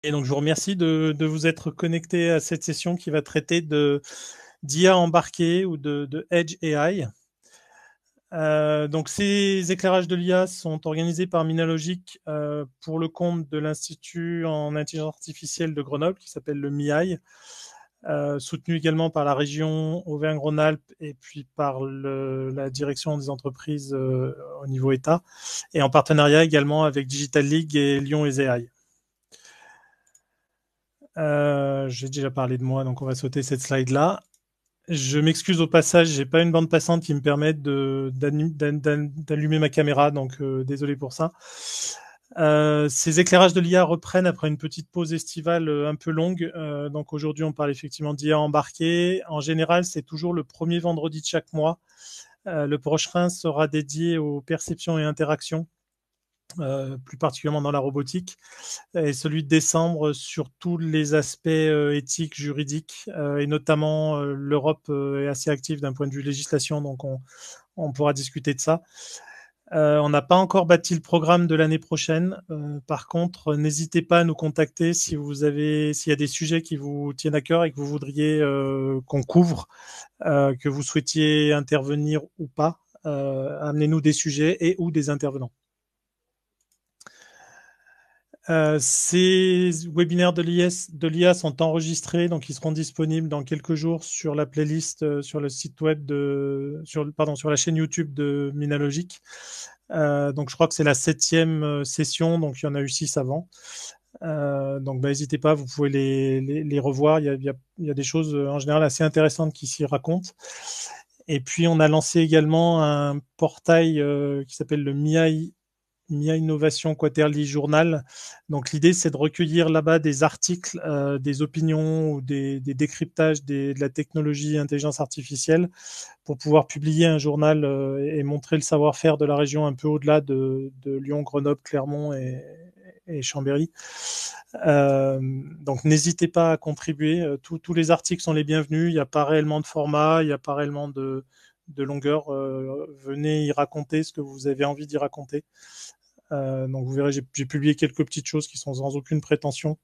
Et donc, je vous remercie de vous être connecté à cette session qui va traiter d'IA embarquée ou de Edge AI. Donc, ces éclairages de l'IA sont organisés par Minalogic pour le compte de l'Institut en intelligence artificielle de Grenoble qui s'appelle le MIAI, soutenu également par la région Auvergne-Rhône-Alpes et puis par la direction des entreprises au niveau État, et en partenariat également avec Digital League et Lyon AI. J'ai déjà parlé de moi, donc on va sauter cette slide-là. Je m'excuse au passage, j'ai pas une bande passante qui me permette d'allumer ma caméra, donc désolé pour ça. Ces éclairages de l'IA reprennent après une petite pause estivale un peu longue. Donc aujourd'hui, on parle effectivement d'IA embarquée. En général, c'est toujours le premier vendredi de chaque mois. Le prochain sera dédié aux perceptions et interactions, plus particulièrement dans la robotique, et celui de décembre sur tous les aspects éthiques, juridiques, et notamment l'Europe est assez active d'un point de vue législation, donc on pourra discuter de ça. On n'a pas encore bâti le programme de l'année prochaine. Par contre, n'hésitez pas à nous contacter s'il y a des sujets qui vous tiennent à cœur et que vous voudriez qu'on couvre, que vous souhaitiez intervenir ou pas. Amenez-nous des sujets et ou des intervenants. Ces webinaires de l'IA sont enregistrés, donc ils seront disponibles dans quelques jours sur la playlist, sur le site web sur la chaîne YouTube de Minalogic. Donc je crois que c'est la 7e session, donc il y en a eu 6 avant. Donc n'hésitez pas, vous pouvez les revoir. Il y a des choses en général assez intéressantes qui s'y racontent. Et puis on a lancé également un portail qui s'appelle le MIA Innovation Quarterly Journal. Donc l'idée, c'est de recueillir là-bas des articles, des opinions ou des décryptages de la technologie intelligence artificielle pour pouvoir publier un journal et montrer le savoir-faire de la région un peu au-delà de Lyon, Grenoble, Clermont et Chambéry. Donc n'hésitez pas à contribuer. Tous les articles sont les bienvenus. Il n'y a pas réellement de format, il n'y a pas réellement de longueur. Venez y raconter ce que vous avez envie d'y raconter. Donc vous verrez, j'ai publié quelques petites choses qui sont sans aucune prétention.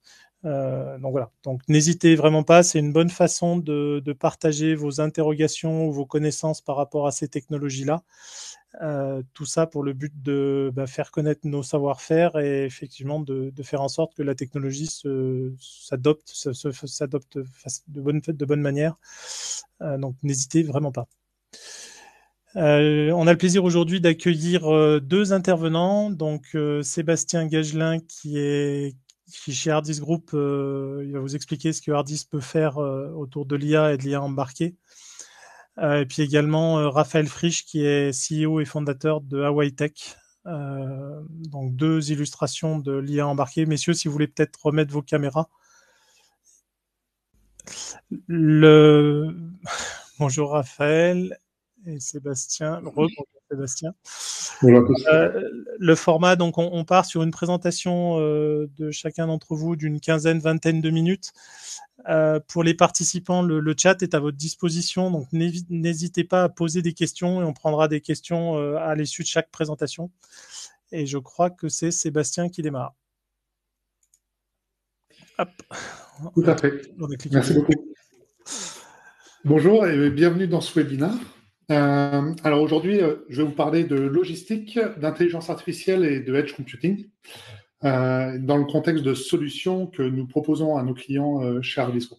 Donc voilà. Donc n'hésitez vraiment pas. C'est une bonne façon de partager vos interrogations ou vos connaissances par rapport à ces technologies-là. Tout ça pour le but de faire connaître nos savoir-faire et effectivement de faire en sorte que la technologie s'adopte de bonne manière. Donc n'hésitez vraiment pas. On a le plaisir aujourd'hui d'accueillir 2 intervenants. Donc Sébastien Gagelin qui est chez Hardis Group, il va vous expliquer ce que Hardis peut faire autour de l'IA et de l'IA embarquée. Et puis également Raphaël Frisch qui est CEO et fondateur de Hawaii Tech. Donc 2 illustrations de l'IA embarquée. Messieurs, si vous voulez peut-être remettre vos caméras. Bonjour Raphaël et Sébastien. Bonjour Sébastien. Bonjour à tous. Le format, donc on part sur une présentation de chacun d'entre vous d'une quinzaine, vingtaine de minutes. Pour les participants, le chat est à votre disposition, donc n'hésitez pas à poser des questions et on prendra des questions à l'issue de chaque présentation. Et je crois que c'est Sébastien qui démarre. Hop. Tout à fait. Merci beaucoup. Bonjour et bienvenue dans ce webinaire. Alors aujourd'hui, je vais vous parler de logistique, d'intelligence artificielle et de edge computing dans le contexte de solutions que nous proposons à nos clients chez Hardis Group.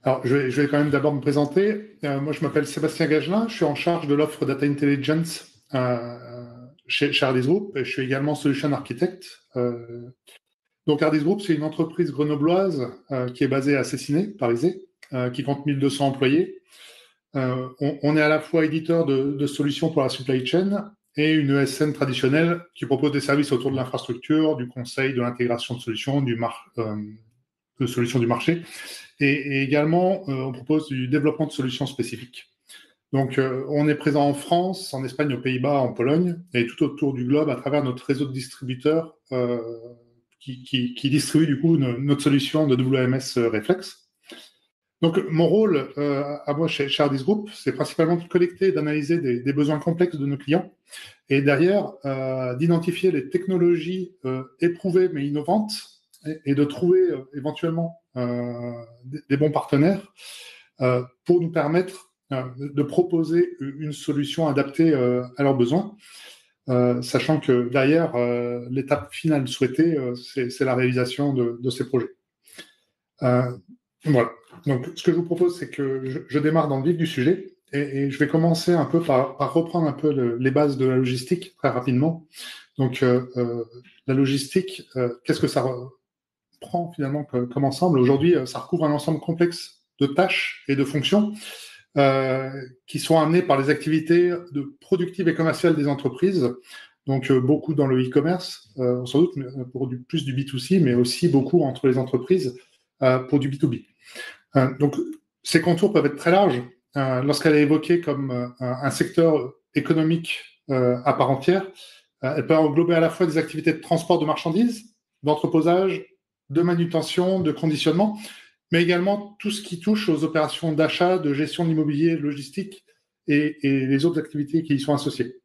Alors, je vais quand même d'abord me présenter. Moi, je m'appelle Sébastien Gagelin, je suis en charge de l'offre Data Intelligence chez Hardis Group et je suis également Solution Architect. Donc Hardis Group, c'est une entreprise grenobloise qui est basée à Cessiné, Parisé, qui compte 1200 employés. On est à la fois éditeur de solutions pour la supply chain et une ESN traditionnelle qui propose des services autour de l'infrastructure, du conseil, de l'intégration de solutions, de solutions du marché. Et également, on propose du développement de solutions spécifiques. Donc, on est présent en France, en Espagne, aux Pays-Bas, en Pologne, et tout autour du globe à travers notre réseau de distributeurs qui distribue du coup notre solution de WMS Reflex. Donc, mon rôle à moi chez Ardis Group, c'est principalement de collecter et d'analyser des besoins complexes de nos clients et derrière, d'identifier les technologies éprouvées mais innovantes et de trouver éventuellement des bons partenaires pour nous permettre de proposer une solution adaptée à leurs besoins, sachant que derrière, l'étape finale souhaitée, c'est la réalisation de ces projets. Voilà. Donc, ce que je vous propose, c'est que je démarre dans le vif du sujet et je vais commencer un peu par reprendre un peu les bases de la logistique très rapidement. Donc, la logistique, qu'est-ce que ça prend finalement comme ensemble? Aujourd'hui, ça recouvre un ensemble complexe de tâches et de fonctions qui sont amenées par les activités productives et commerciales des entreprises. Donc, beaucoup dans le e-commerce, sans doute pour plus du B2C, mais aussi beaucoup entre les entreprises pour du B2B. Donc, ces contours peuvent être très larges. Lorsqu'elle est évoquée comme un secteur économique à part entière, elle peut englober à la fois des activités de transport de marchandises, d'entreposage, de manutention, de conditionnement, mais également tout ce qui touche aux opérations d'achat, de gestion de l'immobilier, logistique et les autres activités qui y sont associées.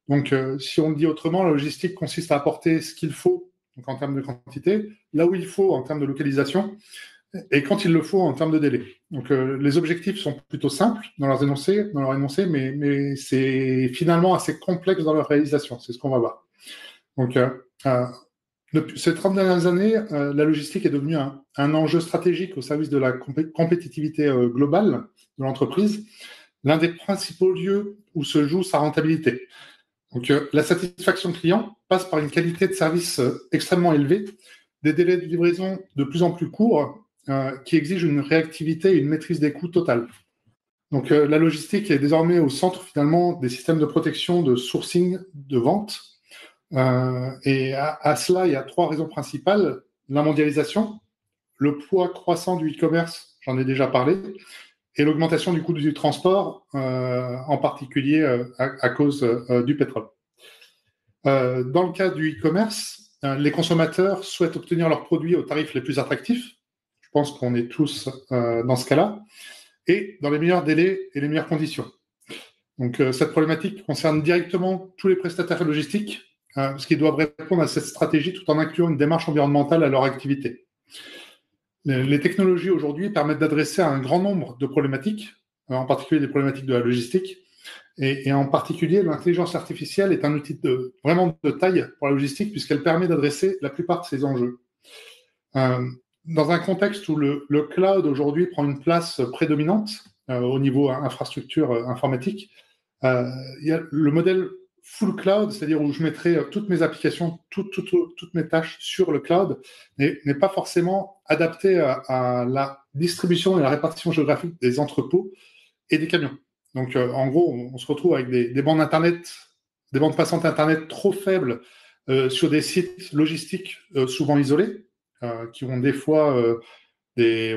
Donc, si on le dit autrement, la logistique consiste à apporter ce qu'il faut, donc en termes de quantité, là où il faut en termes de localisation, et quand il le faut en termes de délai. Donc, les objectifs sont plutôt simples dans leur énoncé, mais c'est finalement assez complexe dans leur réalisation. C'est ce qu'on va voir. Donc, depuis ces 30 dernières années, la logistique est devenue un enjeu stratégique au service de la compétitivité globale de l'entreprise, l'un des principaux lieux où se joue sa rentabilité. Donc, la satisfaction client passe par une qualité de service extrêmement élevée, des délais de livraison de plus en plus courts, qui exigent une réactivité et une maîtrise des coûts totale. Donc, la logistique est désormais au centre finalement des systèmes de protection, de sourcing, de vente. Et à cela, il y a trois raisons principales. La mondialisation, le poids croissant du e-commerce, j'en ai déjà parlé, et l'augmentation du coût du transport, en particulier à cause du pétrole. Dans le cas du e-commerce, les consommateurs souhaitent obtenir leurs produits aux tarifs les plus attractifs. Je pense qu'on est tous dans ce cas-là, et dans les meilleurs délais et les meilleures conditions. Donc, cette problématique concerne directement tous les prestataires logistiques, parce qu'ils doivent répondre à cette stratégie tout en incluant une démarche environnementale à leur activité. Les technologies aujourd'hui permettent d'adresser à un grand nombre de problématiques, en particulier des problématiques de la logistique, et en particulier l'intelligence artificielle est un outil vraiment de taille pour la logistique puisqu'elle permet d'adresser la plupart de ces enjeux. Dans un contexte où le cloud aujourd'hui prend une place prédominante au niveau infrastructure informatique, il y a le modèle full cloud, c'est-à-dire où je mettrai toutes mes applications, toutes mes tâches sur le cloud, n'est pas forcément adapté à la distribution et la répartition géographique des entrepôts et des camions. Donc, en gros, on se retrouve avec des bandes Internet, des bandes passantes Internet trop faibles sur des sites logistiques souvent isolés, qui ont des fois qui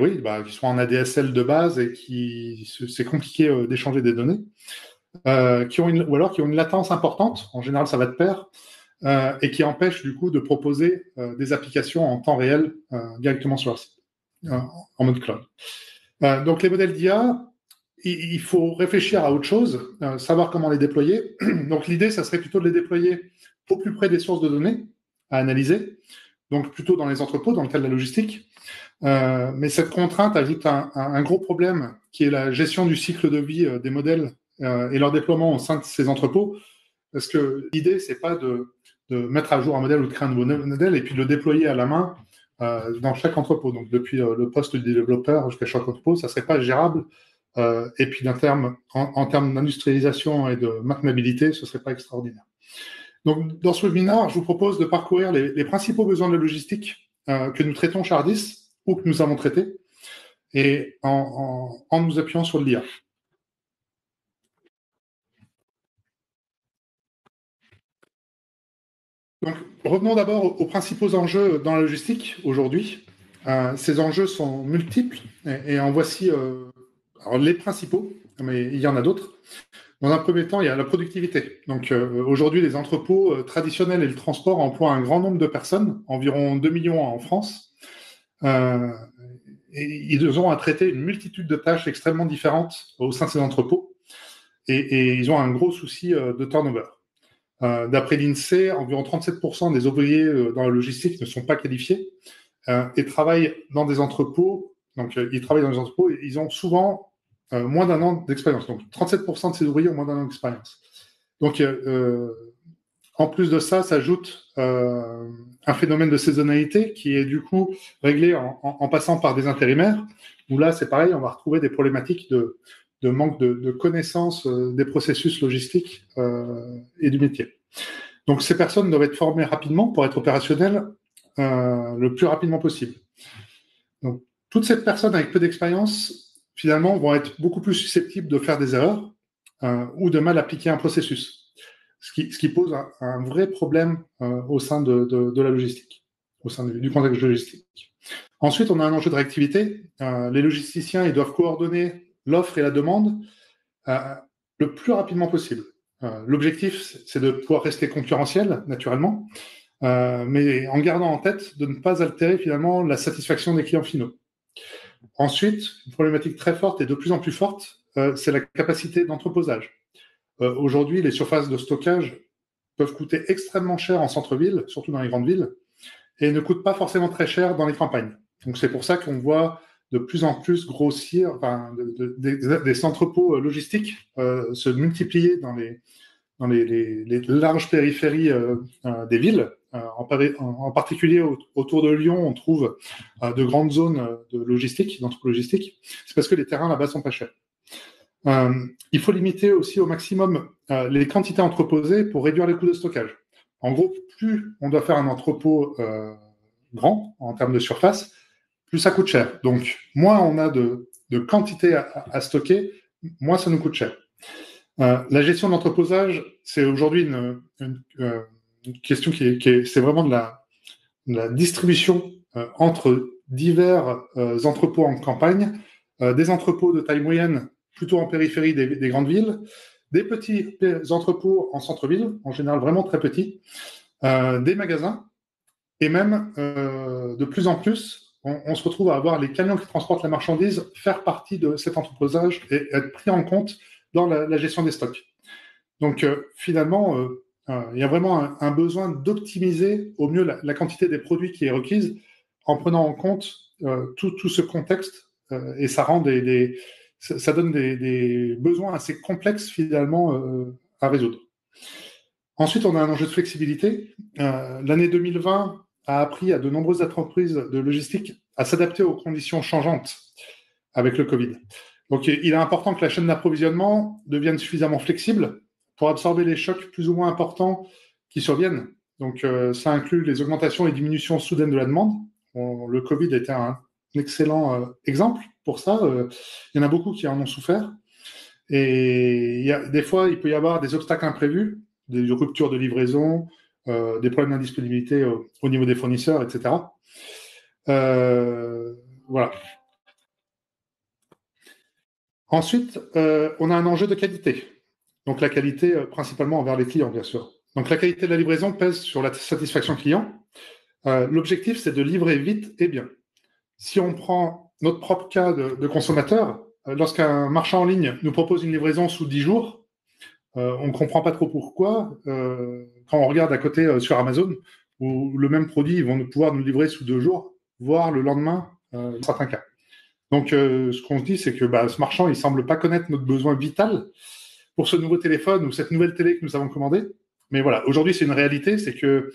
sont en ADSL de base et c'est compliqué d'échanger des données, ou alors qui ont une latence importante, en général ça va de pair, et qui empêchent du coup de proposer des applications en temps réel directement sur leur site, en mode cloud. Donc les modèles d'IA, il faut réfléchir à autre chose, savoir comment les déployer. Donc l'idée, ça serait plutôt de les déployer au plus près des sources de données à analyser, donc plutôt dans les entrepôts, dans le cas de la logistique. Mais cette contrainte ajoute un gros problème qui est la gestion du cycle de vie des modèles et leur déploiement au sein de ces entrepôts. Parce que l'idée, c'est pas de mettre à jour un modèle ou de créer un nouveau modèle et puis de le déployer à la main dans chaque entrepôt. Donc depuis le poste du développeur jusqu'à chaque entrepôt, ça serait pas gérable. Et puis en termes d'industrialisation et de maintenabilité, ce serait pas extraordinaire. Donc dans ce webinaire, je vous propose de parcourir les principaux besoins de la logistique que nous traitons chez Ardis ou que nous avons traités, et en nous appuyant sur l'IA. Donc, revenons d'abord aux principaux enjeux dans la logistique aujourd'hui. Ces enjeux sont multiples et en voici alors les principaux, mais il y en a d'autres. Dans un premier temps, il y a la productivité. Donc aujourd'hui, les entrepôts traditionnels et le transport emploient un grand nombre de personnes, environ 2 millions en France. ils auront à traiter une multitude de tâches extrêmement différentes au sein de ces entrepôts et ils ont un gros souci de turnover. D'après l'INSEE, environ 37% des ouvriers dans la logistique ne sont pas qualifiés et travaillent dans des entrepôts. Donc, ils travaillent dans des entrepôts et ils ont souvent moins d'un an d'expérience. Donc, 37% de ces ouvriers ont moins d'un an d'expérience. Donc, en plus de ça, s'ajoute un phénomène de saisonnalité qui est du coup réglé en passant par des intérimaires, où là, c'est pareil, on va retrouver des problématiques de manque de connaissance des processus logistiques et du métier. Donc, ces personnes doivent être formées rapidement pour être opérationnelles le plus rapidement possible. Donc, toutes ces personnes avec peu d'expérience, finalement, vont être beaucoup plus susceptibles de faire des erreurs ou de mal appliquer un processus. Ce qui pose un vrai problème au sein de la logistique, au sein du contexte logistique. Ensuite, on a un enjeu de réactivité. Les logisticiens, ils doivent coordonner l'offre et la demande le plus rapidement possible. L'objectif, c'est de pouvoir rester concurrentiel, naturellement, mais en gardant en tête de ne pas altérer finalement la satisfaction des clients finaux. Ensuite, une problématique très forte et de plus en plus forte, c'est la capacité d'entreposage. Aujourd'hui, les surfaces de stockage peuvent coûter extrêmement cher en centre-ville, surtout dans les grandes villes, et ne coûtent pas forcément très cher dans les campagnes. Donc c'est pour ça qu'on voit de plus en plus grossir, des entrepôts logistiques se multiplier dans les larges périphéries des villes. En particulier autour de Lyon, on trouve de grandes zones de logistique, d'entrepôts logistiques. C'est parce que les terrains là-bas sont pas chers. Il faut limiter aussi au maximum les quantités entreposées pour réduire les coûts de stockage. En gros, plus on doit faire un entrepôt grand en termes de surface, plus ça coûte cher. Donc, moins on a de quantité à stocker, moins ça nous coûte cher. La gestion de l'entreposage, c'est aujourd'hui une question c'est vraiment de la distribution entre divers entrepôts en campagne, des entrepôts de taille moyenne plutôt en périphérie des grandes villes, des petits entrepôts en centre-ville, en général vraiment très petits, des magasins, et même de plus en plus, on se retrouve à avoir les camions qui transportent la marchandise faire partie de cet entreposage et être pris en compte dans la gestion des stocks. Donc finalement, il y a vraiment un besoin d'optimiser au mieux la quantité des produits qui est requise en prenant en compte tout ce contexte et ça rend ça donne des besoins assez complexes finalement à résoudre. Ensuite, on a un enjeu de flexibilité. L'année 2020 a appris à de nombreuses entreprises de logistique à s'adapter aux conditions changeantes avec le Covid. Donc, il est important que la chaîne d'approvisionnement devienne suffisamment flexible pour absorber les chocs plus ou moins importants qui surviennent. Donc, ça inclut les augmentations et diminutions soudaines de la demande. Le Covid était un excellent exemple pour ça. Il y en a beaucoup qui en ont souffert. Et des fois, il peut y avoir des obstacles imprévus, des ruptures de livraison, des problèmes d'indisponibilité au niveau des fournisseurs, etc. Voilà. Ensuite, on a un enjeu de qualité. Donc la qualité, principalement envers les clients, bien sûr. Donc la qualité de la livraison pèse sur la satisfaction client. L'objectif, c'est de livrer vite et bien. Si on prend notre propre cas de consommateur, lorsqu'un marchand en ligne nous propose une livraison sous 10 jours, on ne comprend pas trop pourquoi. Quand on regarde à côté sur Amazon, où le même produit, ils vont pouvoir nous livrer sous 2 jours, voire le lendemain, dans certains cas. Donc, ce qu'on se dit, c'est que ce marchand, il semble pas connaître notre besoin vital pour ce nouveau téléphone ou cette nouvelle télé que nous avons commandée. Mais voilà, aujourd'hui, c'est une réalité, c'est que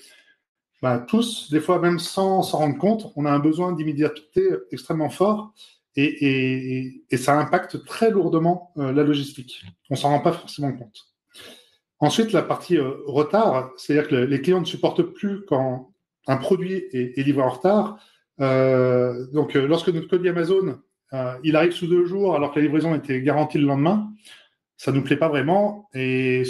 tous, des fois, même sans s'en rendre compte, on a un besoin d'immédiateté extrêmement fort et ça impacte très lourdement la logistique. On s'en rend pas forcément compte. Ensuite, la partie retard, c'est-à-dire que les clients ne supportent plus quand un produit est livré en retard. Donc, lorsque notre colis Amazon, il arrive sous 2 jours alors que la livraison était garantie le lendemain, ça ne nous plaît pas vraiment. Et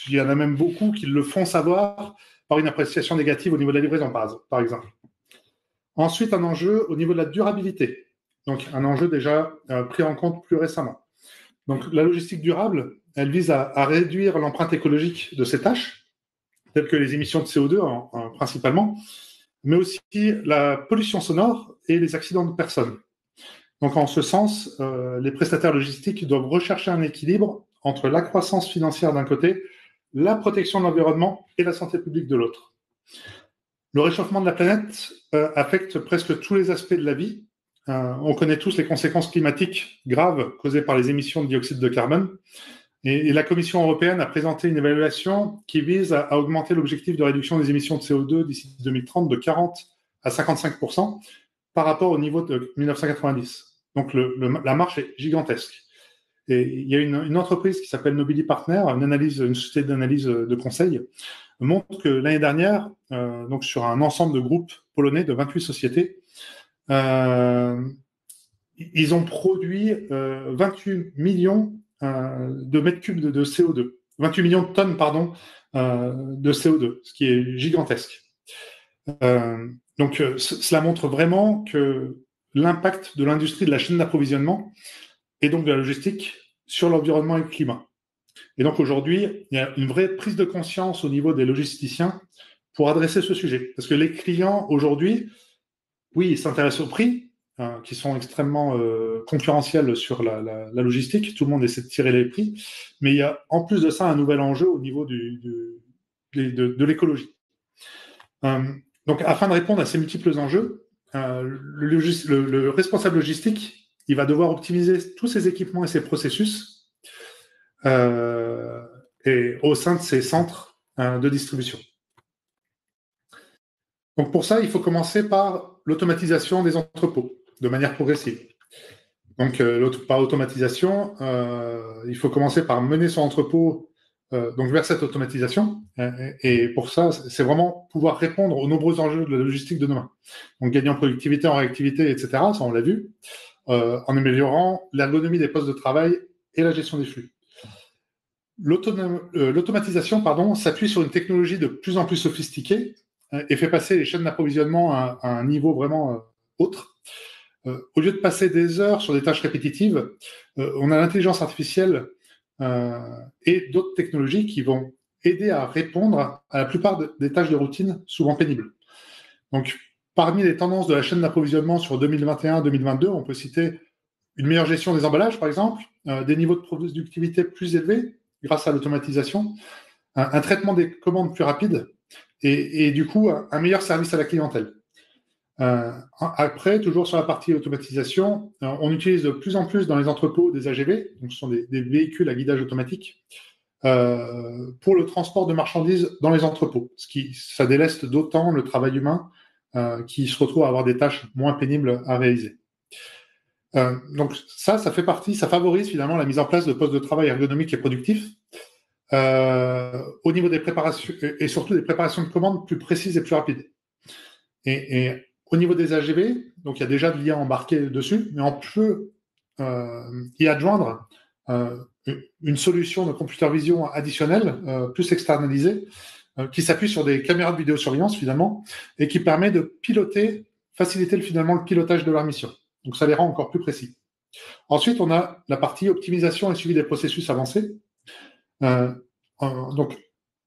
il y en a même beaucoup qui le font savoir par une appréciation négative au niveau de la livraison, par exemple. Ensuite, un enjeu au niveau de la durabilité. Donc, un enjeu déjà pris en compte plus récemment. Donc, la logistique durable, elle vise à réduire l'empreinte écologique de ces tâches, telles que les émissions de CO2 principalement, mais aussi la pollution sonore et les accidents de personnes. Donc, en ce sens, les prestataires logistiques doivent rechercher un équilibre entre la croissance financière d'un côté, la protection de l'environnement et la santé publique de l'autre. Le réchauffement de la planète affecte presque tous les aspects de la vie. On connaît tous les conséquences climatiques graves causées par les émissions de dioxyde de carbone. Et la Commission européenne a présenté une évaluation qui vise à augmenter l'objectif de réduction des émissions de CO2 d'ici 2030 de 40 à 55% par rapport au niveau de 1990. Donc la marche est gigantesque. Et il y a une entreprise qui s'appelle Nobili Partner, une société d'analyse de conseil, montre que l'année dernière, donc sur un ensemble de groupes polonais de 28 sociétés, ils ont produit 28 millions de mètres cubes de CO2, 28 millions de tonnes, pardon, de CO2, ce qui est gigantesque. Donc, cela montre vraiment que l'impact de l'industrie de la chaîne d'approvisionnement et donc de la logistique sur l'environnement et le climat. Et donc, aujourd'hui, il y a une vraie prise de conscience au niveau des logisticiens pour adresser ce sujet. Parce que les clients, aujourd'hui, oui, ils s'intéressent au prix, qui sont extrêmement concurrentiels sur la logistique. Tout le monde essaie de tirer les prix. Mais il y a en plus de ça un nouvel enjeu au niveau de l'écologie. Donc, afin de répondre à ces multiples enjeux, le responsable logistique, il va devoir optimiser tous ses équipements et ses processus et au sein de ses centres de distribution. Donc, pour ça, il faut commencer par l'automatisation des entrepôts de manière progressive. Donc, par automatisation, il faut commencer par mener son entrepôt donc vers cette automatisation. Et pour ça, c'est vraiment pouvoir répondre aux nombreux enjeux de la logistique de demain. Donc, gagner en productivité, en réactivité, etc. Ça, on l'a vu. En améliorant l'ergonomie des postes de travail et la gestion des flux. L'automatisation, s'appuie sur une technologie de plus en plus sophistiquée et fait passer les chaînes d'approvisionnement à un niveau vraiment autre. Au lieu de passer des heures sur des tâches répétitives, on a l'intelligence artificielle et d'autres technologies qui vont aider à répondre à la plupart des tâches de routine souvent pénibles. Donc, parmi les tendances de la chaîne d'approvisionnement sur 2021-2022, on peut citer une meilleure gestion des emballages, par exemple, des niveaux de productivité plus élevés grâce à l'automatisation, un traitement des commandes plus rapide et du coup, un meilleur service à la clientèle. Après, toujours sur la partie automatisation, on utilise de plus en plus dans les entrepôts des AGV, donc ce sont des véhicules à guidage automatique, pour le transport de marchandises dans les entrepôts, ça déleste d'autant le travail humain qui se retrouve à avoir des tâches moins pénibles à réaliser. Donc ça favorise finalement la mise en place de postes de travail ergonomiques et productifs au niveau des préparations et surtout des préparations de commandes plus précises et plus rapides. Et au niveau des AGV, donc il y a déjà de l'IA embarqué dessus, mais on peut y adjoindre une solution de computer vision additionnelle, plus externalisée, qui s'appuie sur des caméras de vidéosurveillance finalement, et qui permet de faciliter finalement le pilotage de leur mission. Donc ça les rend encore plus précis. Ensuite, on a la partie optimisation et suivi des processus avancés. Donc,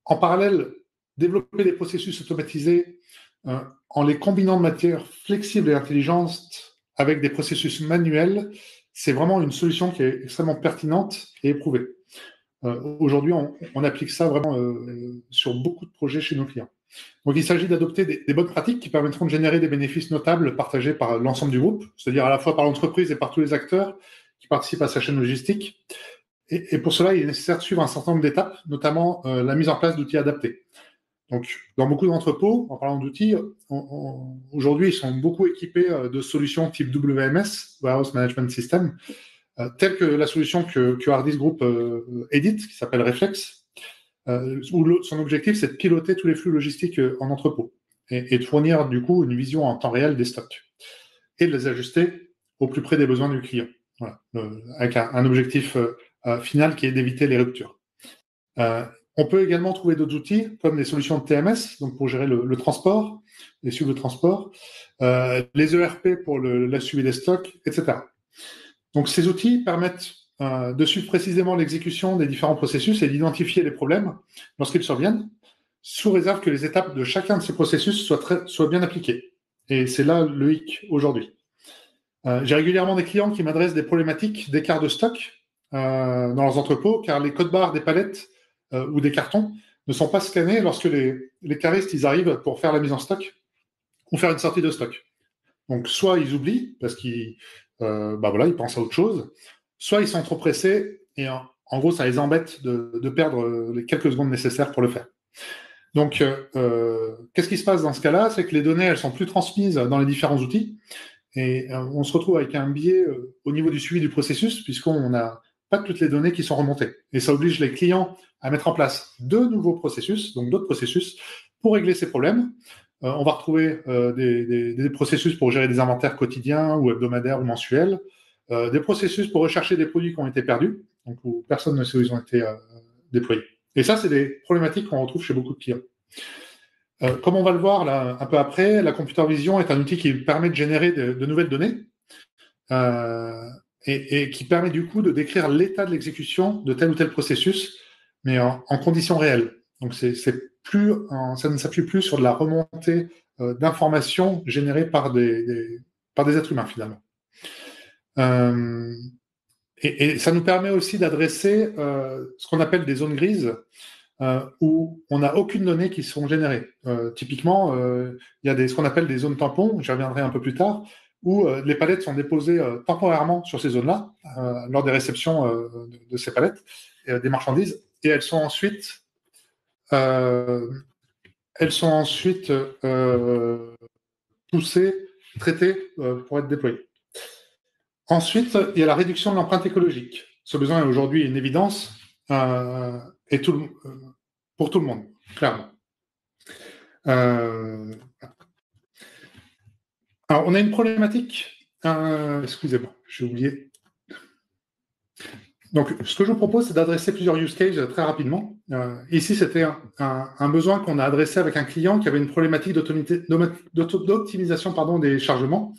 en parallèle, développer des processus automatisés en les combinant de manière flexible et intelligente avec des processus manuels, c'est vraiment une solution qui est extrêmement pertinente et éprouvée. Aujourd'hui, on applique ça vraiment sur beaucoup de projets chez nos clients. Donc, il s'agit d'adopter des bonnes pratiques qui permettront de générer des bénéfices notables partagés par l'ensemble du groupe, c'est-à-dire à la fois par l'entreprise et par tous les acteurs qui participent à sa chaîne logistique. Et pour cela, il est nécessaire de suivre un certain nombre d'étapes, notamment la mise en place d'outils adaptés. Donc, dans beaucoup d'entrepôts, en parlant d'outils, aujourd'hui, ils sont beaucoup équipés de solutions type WMS, Warehouse Management System, telle que la solution que Hardis Group édite, qui s'appelle Reflex, où son objectif, c'est de piloter tous les flux logistiques en entrepôt et de fournir, du coup, une vision en temps réel des stocks et de les ajuster au plus près des besoins du client, voilà, avec un objectif final qui est d'éviter les ruptures. On peut également trouver d'autres outils, comme les solutions de TMS, donc pour gérer le transport, les suivis de transport, les ERP pour la suivi des stocks, etc. Donc, ces outils permettent de suivre précisément l'exécution des différents processus et d'identifier les problèmes lorsqu'ils surviennent, sous réserve que les étapes de chacun de ces processus soient bien appliquées. Et c'est là le hic aujourd'hui. J'ai régulièrement des clients qui m'adressent des problématiques d'écart de stock dans leurs entrepôts, car les codes barres des palettes ou des cartons ne sont pas scannés lorsque les caristes ils arrivent pour faire la mise en stock ou faire une sortie de stock. Donc, soit ils oublient parce qu'ils voilà, ils pensent à autre chose, soit ils sont trop pressés et en gros, ça les embête de perdre les quelques secondes nécessaires pour le faire. Donc, qu'est-ce qui se passe dans ce cas-là? C'est que les données, elles sont plus transmises dans les différents outils et on se retrouve avec un biais au niveau du suivi du processus puisqu'on n'a pas toutes les données qui sont remontées. Et ça oblige les clients à mettre en place de nouveaux processus, donc d'autres processus, pour régler ces problèmes. On va retrouver des processus pour gérer des inventaires quotidiens ou hebdomadaires ou mensuels, des processus pour rechercher des produits qui ont été perdus, donc où personne ne sait où ils ont été déployés. Et ça, c'est des problématiques qu'on retrouve chez beaucoup de clients. Comme on va le voir là, un peu après, la computer vision est un outil qui permet de générer de nouvelles données et qui permet du coup de décrire l'état de l'exécution de tel ou tel processus, mais en conditions réelles. Donc ça ne s'appuie plus sur de la remontée d'informations générées par des êtres humains finalement. Et ça nous permet aussi d'adresser ce qu'on appelle des zones grises, où on n'a aucune donnée qui sont générées. Typiquement, il y a ce qu'on appelle des zones tampons, j'y reviendrai un peu plus tard, où les palettes sont déposées temporairement sur ces zones-là, lors des réceptions de ces palettes, des marchandises, et elles sont ensuite poussées, traitées pour être déployées. Ensuite, il y a la réduction de l'empreinte écologique. Ce besoin est aujourd'hui une évidence et pour tout le monde, clairement. Alors, on a une problématique. Excusez-moi, j'ai oublié. Donc, ce que je vous propose, c'est d'adresser plusieurs use cases très rapidement. Ici, c'était un besoin qu'on a adressé avec un client qui avait une problématique d'optimisation des chargements,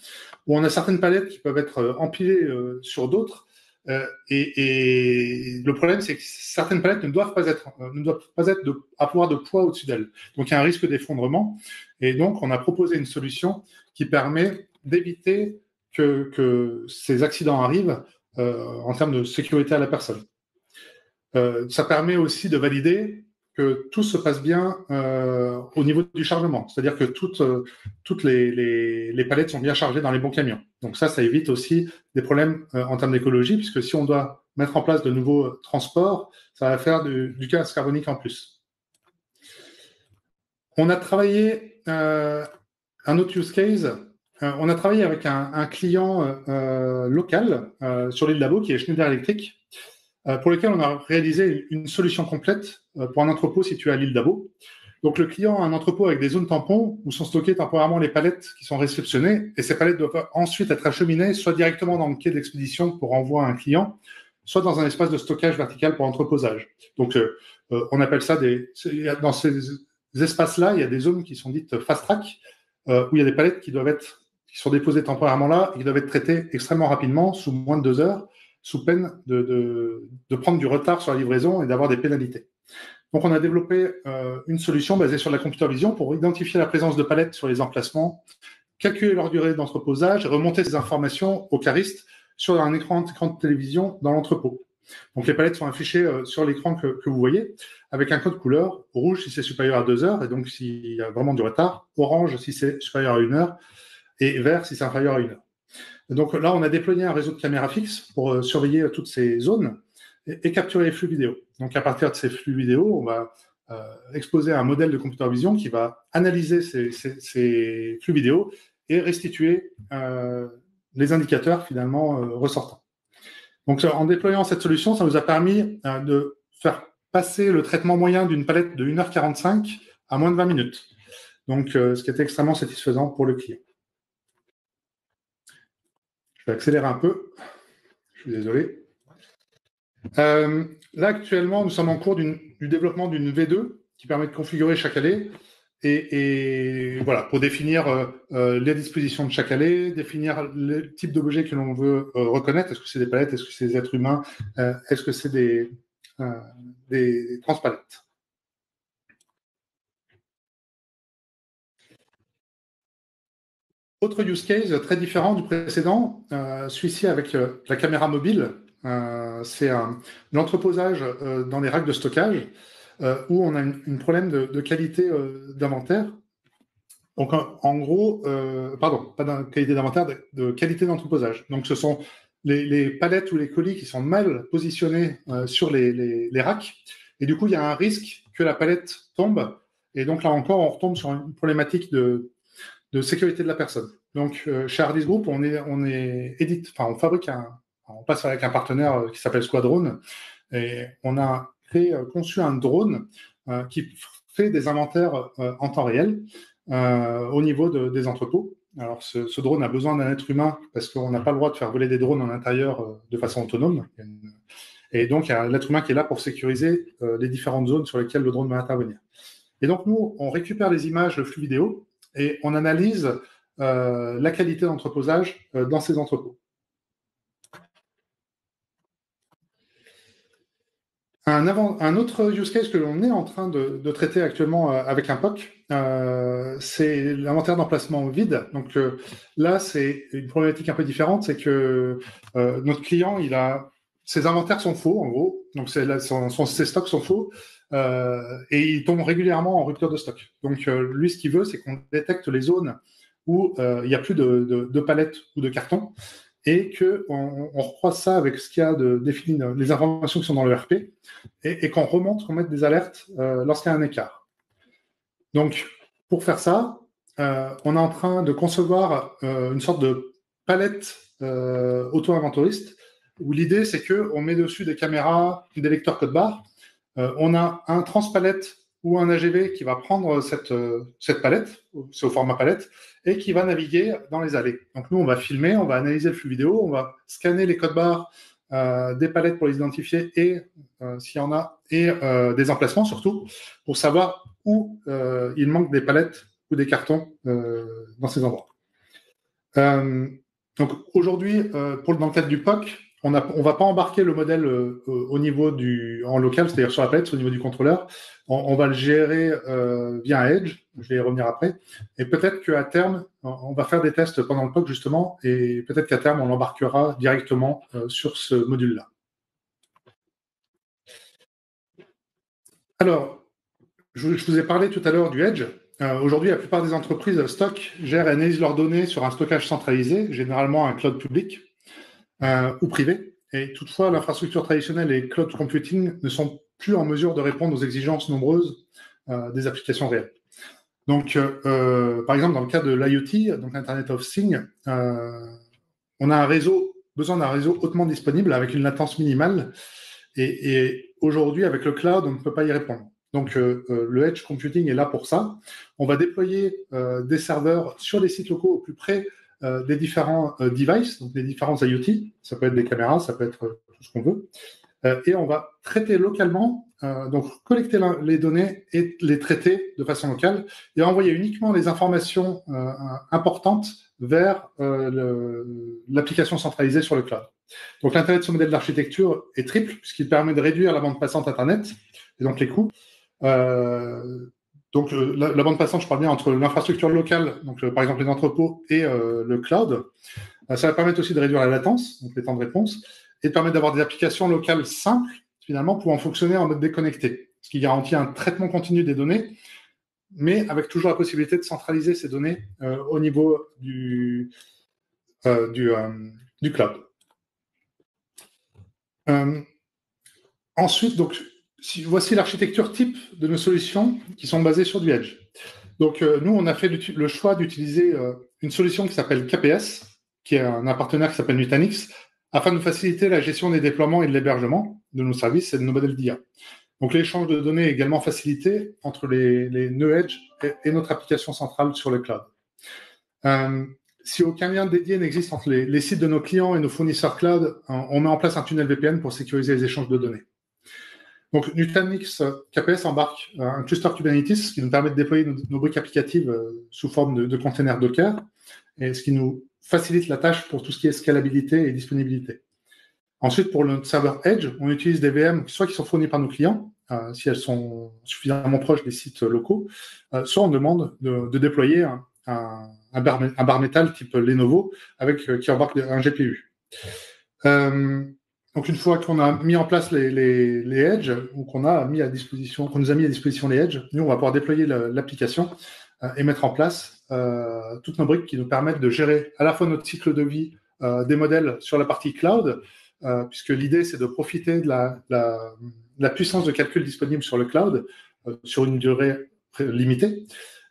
où on a certaines palettes qui peuvent être empilées sur d'autres. Et le problème, c'est que certaines palettes ne doivent pas être à pouvoir de poids au-dessus d'elles. Donc, il y a un risque d'effondrement. Et donc, on a proposé une solution qui permet d'éviter que ces accidents arrivent en termes de sécurité à la personne. Ça permet aussi de valider que tout se passe bien au niveau du chargement, c'est-à-dire que toutes les palettes sont bien chargées dans les bons camions. Donc ça évite aussi des problèmes en termes d'écologie, puisque si on doit mettre en place de nouveaux transports, ça va faire du gaz carbonique en plus. On a travaillé un autre use case. On a travaillé avec un client local sur l'île d'Abo, qui est Schneider Electric, pour lequel on a réalisé une solution complète pour un entrepôt situé à l'île d'Abo. Donc le client a un entrepôt avec des zones tampons où sont stockées temporairement les palettes qui sont réceptionnées, et ces palettes doivent ensuite être acheminées soit directement dans le quai d'expédition pour envoi à un client, soit dans un espace de stockage vertical pour entreposage. Donc on appelle ça dans ces espaces-là, il y a des zones qui sont dites fast track, où il y a des palettes qui sont déposées temporairement là et qui doivent être traitées extrêmement rapidement, sous moins de 2 heures, sous peine de prendre du retard sur la livraison et d'avoir des pénalités. Donc, on a développé une solution basée sur la computer vision pour identifier la présence de palettes sur les emplacements, calculer leur durée d'entreposage et remonter ces informations au cariste sur un écran de télévision dans l'entrepôt. Donc, les palettes sont affichées sur l'écran que vous voyez, avec un code couleur, rouge si c'est supérieur à 2 heures, et donc s'il y a vraiment du retard, orange si c'est supérieur à 1 heure, et vert si c'est inférieur à 1 heure. Donc là, on a déployé un réseau de caméras fixes pour surveiller toutes ces zones et capturer les flux vidéo. Donc à partir de ces flux vidéo, on va exposer un modèle de computer vision qui va analyser ces flux vidéo et restituer les indicateurs finalement ressortants. Donc en déployant cette solution, ça nous a permis de faire passer le traitement moyen d'une palette de 1h45 à moins de 20 minutes. Donc ce qui était extrêmement satisfaisant pour le client. Je vais accélérer un peu. Je suis désolé. Là, actuellement, nous sommes en cours du développement d'une V2 qui permet de configurer chaque allée et voilà, pour définir les dispositions de chaque allée, définir le type d'objet que l'on veut reconnaître. Est-ce que c'est des palettes? Est-ce que c'est des êtres humains? Est-ce que c'est des transpalettes? Autre use case très différent du précédent, celui-ci avec la caméra mobile. C'est l'entreposage dans les racks de stockage où on a un problème de qualité d'inventaire. Donc, en gros, pardon, pas de qualité d'inventaire, de qualité d'entreposage. Donc, ce sont les palettes ou les colis qui sont mal positionnés sur les racks. Et du coup, il y a un risque que la palette tombe. Et donc, là encore, on retombe sur une problématique de sécurité de la personne. Donc, chez Hardis Group, on fabrique on passe avec un partenaire qui s'appelle Squadron, et on a conçu un drone qui fait des inventaires en temps réel au niveau des entrepôts. Alors, ce drone a besoin d'un être humain parce qu'on n'a pas le droit de faire voler des drones en intérieur de façon autonome. Et donc, il y a l'être humain qui est là pour sécuriser les différentes zones sur lesquelles le drone va intervenir. Et donc, nous, on récupère les images, le flux vidéo, et on analyse la qualité d'entreposage dans ces entrepôts. Un autre use case que l'on est en train de traiter actuellement avec un POC, c'est l'inventaire d'emplacement vide. Donc là, c'est une problématique un peu différente, c'est que notre client, ses inventaires sont faux, en gros. Donc ses stocks sont faux. Et il tombe régulièrement en rupture de stock. Donc lui, ce qu'il veut, c'est qu'on détecte les zones où il n'y a plus de palettes ou de cartons et qu'on recroise ça avec ce qu'il y a de défini, les informations qui sont dans le RP, et qu'on remonte, qu'on mette des alertes lorsqu'il y a un écart. Donc, pour faire ça, on est en train de concevoir une sorte de palette auto-inventoriste, où l'idée, c'est qu'on met dessus des caméras, des lecteurs code barre. On a un transpalette ou un AGV qui va prendre cette palette, c'est au format palette, et qui va naviguer dans les allées. Donc nous, on va filmer, on va analyser le flux vidéo, on va scanner les codes barres des palettes pour les identifier, et s'il y en a, et des emplacements surtout, pour savoir où il manque des palettes ou des cartons dans ces endroits. Donc aujourd'hui, dans le cadre du POC, on ne va pas embarquer le modèle au niveau en local, c'est-à-dire sur la palette, au niveau du contrôleur. On va le gérer via un Edge, je vais y revenir après. Et peut-être qu'à terme, on va faire des tests pendant le POC justement, et peut-être qu'à terme, on l'embarquera directement sur ce module-là. Alors, je vous ai parlé tout à l'heure du Edge. Aujourd'hui, la plupart des entreprises gèrent et analysent leurs données sur un stockage centralisé, généralement un cloud public ou privé. Et toutefois, l'infrastructure traditionnelle et cloud computing ne sont plus en mesure de répondre aux exigences nombreuses des applications réelles. Donc, par exemple, dans le cas de l'IoT, donc Internet of Things, on a besoin d'un réseau hautement disponible avec une latence minimale. Et aujourd'hui, avec le cloud, on ne peut pas y répondre. Donc, le edge computing est là pour ça. On va déployer des serveurs sur les sites locaux au plus près des différents devices, donc des différents IoT. Ça peut être des caméras, ça peut être tout ce qu'on veut. Et on va traiter localement, donc collecter les données et les traiter de façon locale et envoyer uniquement les informations importantes vers l'application centralisée sur le cloud. Donc l'intérêt de ce modèle d'architecture est triple, puisqu'il permet de réduire la bande passante Internet et donc les coûts. Donc la bande passante, je parle bien entre l'infrastructure locale, donc par exemple les entrepôts, et le cloud. Ça va permettre aussi de réduire la latence, donc les temps de réponse, et de permettre d'avoir des applications locales simples, finalement, pouvant fonctionner en mode déconnecté, ce qui garantit un traitement continu des données, mais avec toujours la possibilité de centraliser ces données au niveau du cloud. Ensuite, donc, voici l'architecture type de nos solutions qui sont basées sur du Edge. Donc, nous, on a fait le choix d'utiliser une solution qui s'appelle KPS, qui est un partenaire qui s'appelle Nutanix, afin de faciliter la gestion des déploiements et de l'hébergement de nos services et de nos modèles d'IA. Donc, l'échange de données est également facilité entre les nœuds Edge et notre application centrale sur le cloud. Si aucun lien dédié n'existe entre les sites de nos clients et nos fournisseurs cloud, on met en place un tunnel VPN pour sécuriser les échanges de données. Donc, Nutanix KPS embarque un cluster Kubernetes qui nous permet de déployer nos briques applicatives sous forme de containers Docker, et ce qui nous facilite la tâche pour tout ce qui est scalabilité et disponibilité. Ensuite, pour notre serveur Edge, on utilise des VM soit qui sont fournies par nos clients, si elles sont suffisamment proches des sites locaux, soit on demande de déployer un bar métal type Lenovo qui embarque un GPU. Donc une fois qu'on a mis en place les edge, ou qu'on nous a mis à disposition les edge, nous on va pouvoir déployer l'application et mettre en place toutes nos briques qui nous permettent de gérer à la fois notre cycle de vie des modèles sur la partie cloud, puisque l'idée c'est de profiter de la puissance de calcul disponible sur le cloud sur une durée limitée,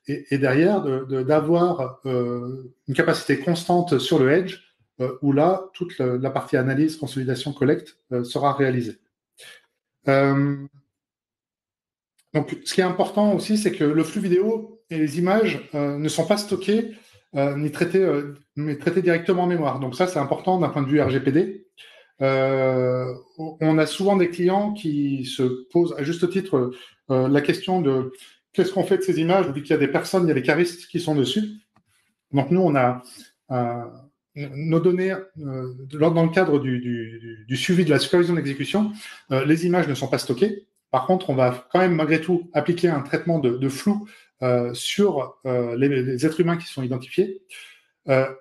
et derrière d'avoir une capacité constante sur le edge, où là, toute la partie analyse, consolidation, collecte sera réalisée. Donc, ce qui est important aussi, c'est que le flux vidéo et les images ne sont pas stockés mais traités directement en mémoire. Donc ça, c'est important d'un point de vue RGPD. On a souvent des clients qui se posent à juste titre la question de qu'est-ce qu'on fait de ces images, vu qu'il y a des personnes, il y a des caristes qui sont dessus. Donc nous, on a nos données, dans le cadre du suivi de la supervision d'exécution, les images ne sont pas stockées. Par contre, on va quand même malgré tout appliquer un traitement de flou sur les êtres humains qui sont identifiés.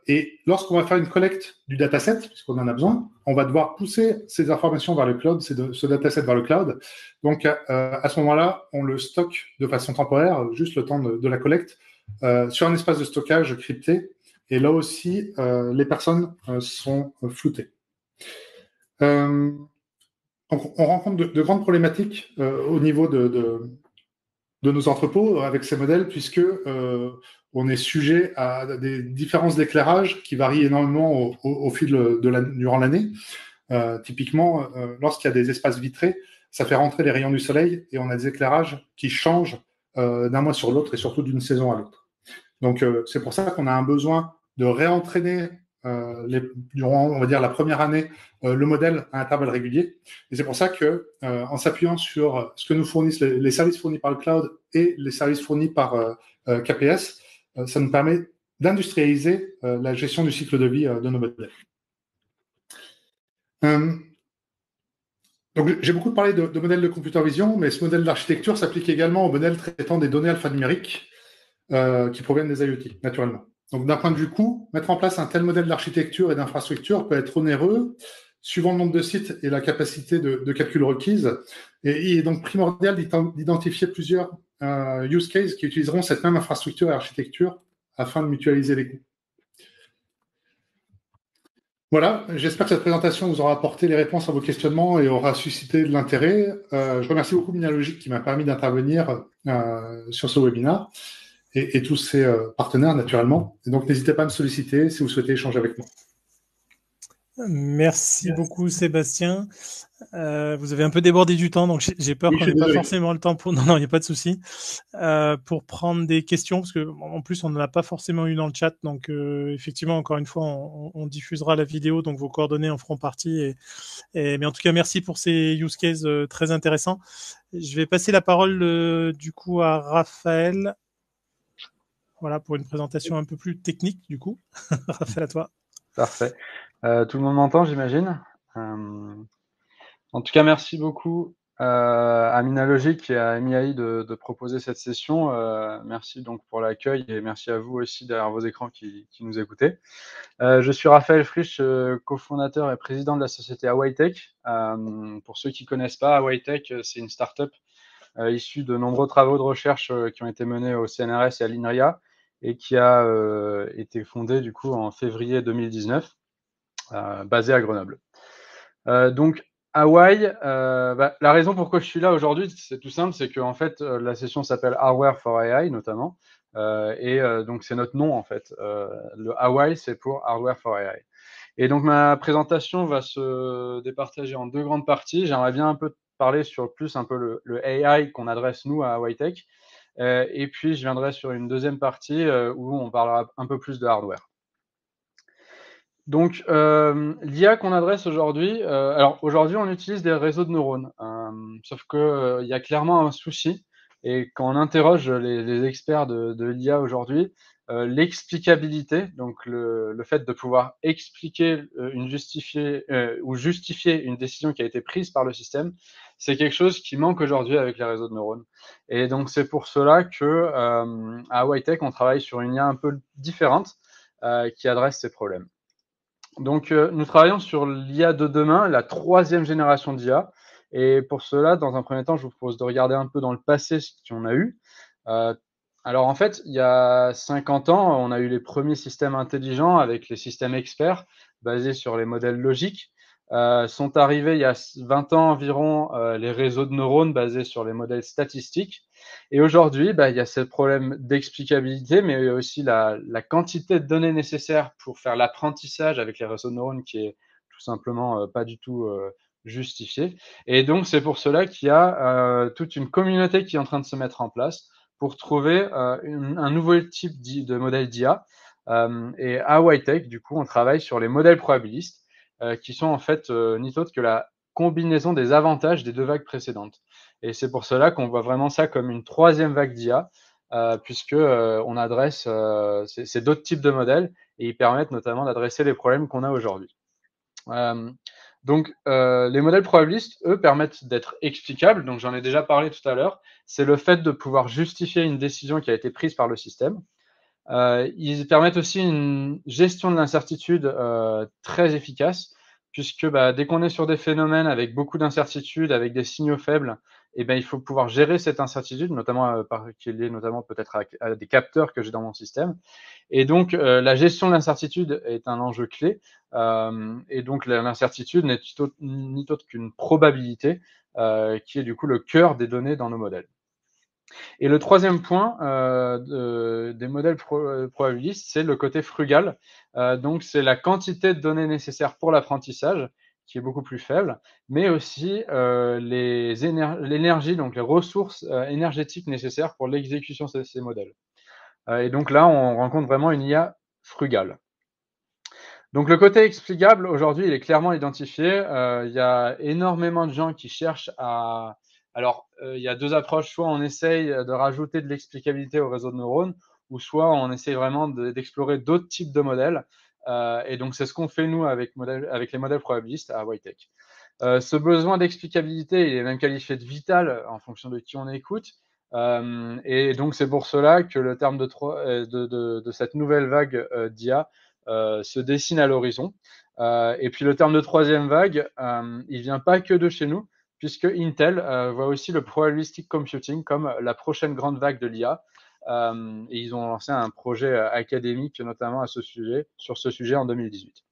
Et lorsqu'on va faire une collecte du dataset, puisqu'on en a besoin, on va devoir pousser ces informations vers le cloud, ce dataset vers le cloud. Donc, à ce moment-là, on le stocke de façon temporaire, juste le temps de la collecte, sur un espace de stockage crypté. Et là aussi, les personnes sont floutées. Donc, on rencontre de grandes problématiques au niveau de nos entrepôts avec ces modèles, puisque on est sujet à des différences d'éclairage qui varient énormément au fil durant l'année. Typiquement, lorsqu'il y a des espaces vitrés, ça fait rentrer les rayons du soleil et on a des éclairages qui changent d'un mois sur l'autre et surtout d'une saison à l'autre. Donc, c'est pour ça qu'on a un besoin de réentraîner durant, on va dire, la première année, le modèle à intervalles réguliers. Et c'est pour ça que, en s'appuyant sur ce que nous fournissent les services fournis par le cloud et les services fournis par KPS, ça nous permet d'industrialiser la gestion du cycle de vie de nos modèles. Donc, j'ai beaucoup parlé de modèles de computer vision, mais ce modèle d'architecture s'applique également aux modèles traitant des données alphanumériques qui proviennent des IoT, naturellement. Donc, d'un point de vue coût, mettre en place un tel modèle d'architecture et d'infrastructure peut être onéreux, suivant le nombre de sites et la capacité de calcul requise. Et il est donc primordial d'identifier plusieurs use cases qui utiliseront cette même infrastructure et architecture afin de mutualiser les coûts. Voilà, j'espère que cette présentation vous aura apporté les réponses à vos questionnements et aura suscité de l'intérêt. Je remercie beaucoup Minalogic qui m'a permis d'intervenir sur ce webinaire et tous ses partenaires, naturellement. Et donc, n'hésitez pas à me solliciter si vous souhaitez échanger avec moi. Merci beaucoup, Sébastien. Vous avez un peu débordé du temps, donc j'ai peur qu'on n'ait pas forcément le temps pour... Non, il n'y a pas de souci. Pour prendre des questions, parce que en plus, on ne l'a pas forcément eu dans le chat. Donc, effectivement, encore une fois, on diffusera la vidéo, donc vos coordonnées en feront partie. Mais en tout cas, merci pour ces use cases très intéressants. Je vais passer la parole, du coup, à Raphaël. Voilà, pour une présentation un peu plus technique, du coup. Raphaël, à toi. Parfait. Tout le monde m'entend, j'imagine. En tout cas, merci beaucoup à Minalogic et à MIAI de proposer cette session. Merci donc pour l'accueil et merci à vous aussi derrière vos écrans qui nous écoutez. Je suis Raphaël Frisch, cofondateur et président de la société Awaytech. Pour ceux qui ne connaissent pas, Awaytech, c'est une start-up issue de nombreux travaux de recherche qui ont été menés au CNRS et à l'INRIA et qui a été fondée du coup en février 2019, basée à Grenoble. Donc, Hawaii, la raison pourquoi je suis là aujourd'hui, c'est tout simple, c'est que en fait, la session s'appelle Hardware for AI notamment, donc c'est notre nom en fait. Le Hawaii, c'est pour Hardware for AI. Et donc ma présentation va se départager en deux grandes parties. J'aimerais bien un peu parler sur plus un peu le AI qu'on adresse nous à Awaytech, et puis je viendrai sur une deuxième partie où on parlera un peu plus de hardware. Donc, l'IA qu'on adresse aujourd'hui, alors aujourd'hui on utilise des réseaux de neurones, sauf que il y a clairement un souci, et quand on interroge les experts de l'IA aujourd'hui, l'explicabilité, donc le fait de pouvoir expliquer ou justifier une décision qui a été prise par le système, c'est quelque chose qui manque aujourd'hui avec les réseaux de neurones. Et donc, c'est pour cela que à Whitech, on travaille sur une IA un peu différente qui adresse ces problèmes. Donc, nous travaillons sur l'IA de demain, la 3e génération d'IA. Et pour cela, dans un premier temps, je vous propose de regarder un peu dans le passé ce qu'on a eu. Alors, en fait, il y a 50 ans, on a eu les premiers systèmes intelligents avec les systèmes experts basés sur les modèles logiques. Sont arrivés il y a 20 ans environ les réseaux de neurones basés sur les modèles statistiques. Et aujourd'hui, il y a ce problème d'explicabilité, mais aussi la quantité de données nécessaires pour faire l'apprentissage avec les réseaux de neurones qui est tout simplement pas du tout justifié. Et donc, c'est pour cela qu'il y a toute une communauté qui est en train de se mettre en place pour trouver un nouveau type de modèle d'IA. Et à Whitech, du coup, on travaille sur les modèles probabilistes qui sont en fait ni autre que la combinaison des avantages des 2 vagues précédentes. Et c'est pour cela qu'on voit vraiment ça comme une 3e vague d'IA, puisque on adresse c'est d'autres types de modèles et ils permettent notamment d'adresser les problèmes qu'on a aujourd'hui. Donc, les modèles probabilistes, eux, permettent d'être explicables. Donc, j'en ai déjà parlé tout à l'heure. C'est le fait de pouvoir justifier une décision qui a été prise par le système. Ils permettent aussi une gestion de l'incertitude très efficace, puisque dès qu'on est sur des phénomènes avec beaucoup d'incertitudes, avec des signaux faibles, il faut pouvoir gérer cette incertitude, notamment qui est liée notamment peut-être à des capteurs que j'ai dans mon système. Et donc, la gestion de l'incertitude est un enjeu clé. Et donc, l'incertitude n'est ni autre qu'une probabilité qui est du coup le cœur des données dans nos modèles. Et le 3e point des modèles probabilistes, c'est le côté frugal. Donc, c'est la quantité de données nécessaires pour l'apprentissage qui est beaucoup plus faible, mais aussi l'énergie, donc les ressources énergétiques nécessaires pour l'exécution de ces modèles. Et donc là, on rencontre vraiment une IA frugale. Donc le côté explicable, aujourd'hui, il est clairement identifié. Il y a énormément de gens qui cherchent à... Alors, il y a 2 approches. Soit on essaye de rajouter de l'explicabilité au réseau de neurones, ou soit on essaye vraiment d'explorer d'autres types de modèles. Et donc, c'est ce qu'on fait, nous, avec les modèles probabilistes à Whitech. Ce besoin d'explicabilité, il est même qualifié de vital en fonction de qui on écoute. Et donc, c'est pour cela que le terme de cette nouvelle vague d'IA se dessine à l'horizon. Et puis, le terme de 3e vague, il vient pas que de chez nous, puisque Intel voit aussi le probabilistic computing comme la prochaine grande vague de l'IA. Et ils ont lancé un projet académique, notamment sur ce sujet en 2018.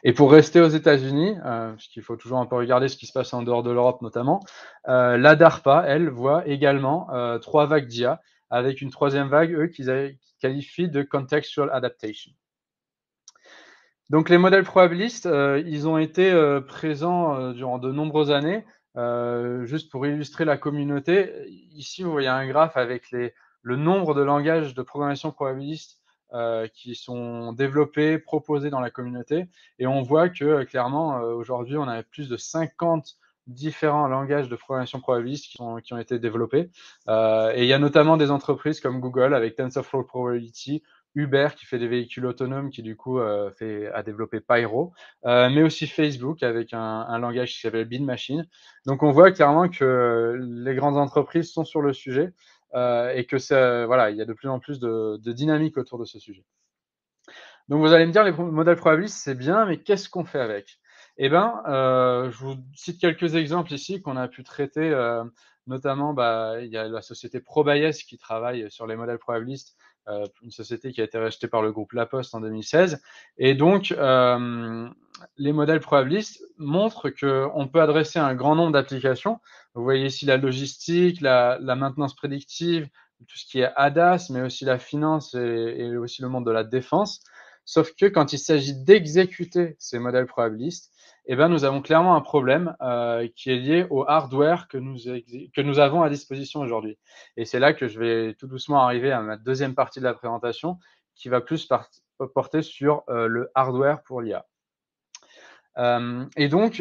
Et pour rester aux États-Unis, puisqu'il faut toujours un peu regarder ce qui se passe en dehors de l'Europe notamment, la DARPA, elle, voit également 3 vagues d'IA, avec une 3e vague, eux, qu'ils qualifient de contextual adaptation. Donc les modèles probabilistes, ils ont été présents durant de nombreuses années. Juste pour illustrer la communauté, ici vous voyez un graphe avec le nombre de langages de programmation probabiliste qui sont développés, proposés dans la communauté. Et on voit que clairement, aujourd'hui, on a plus de 50 différents langages de programmation probabiliste qui ont été développés. Et il y a notamment des entreprises comme Google avec TensorFlow Probability, Uber qui fait des véhicules autonomes qui du coup a développé Pyro, mais aussi Facebook avec un langage qui s'appelle Bean Machine. Donc on voit clairement que les grandes entreprises sont sur le sujet et que voilà, il y a de plus en plus de dynamique autour de ce sujet. Donc vous allez me dire, les modèles probabilistes, c'est bien, mais qu'est-ce qu'on fait avec? Je vous cite quelques exemples ici qu'on a pu traiter, notamment, il y a la société ProBias qui travaille sur les modèles probabilistes, une société qui a été rachetée par le groupe La Poste en 2016. Et donc, les modèles probabilistes montrent qu'on peut adresser un grand nombre d'applications. Vous voyez ici la logistique, la maintenance prédictive, tout ce qui est ADAS, mais aussi la finance et aussi le monde de la défense. Sauf que quand il s'agit d'exécuter ces modèles probabilistes, nous avons clairement un problème qui est lié au hardware que nous avons à disposition aujourd'hui. Et c'est là que je vais tout doucement arriver à ma 2e partie de la présentation, qui va plus porter sur le hardware pour l'IA. Et donc,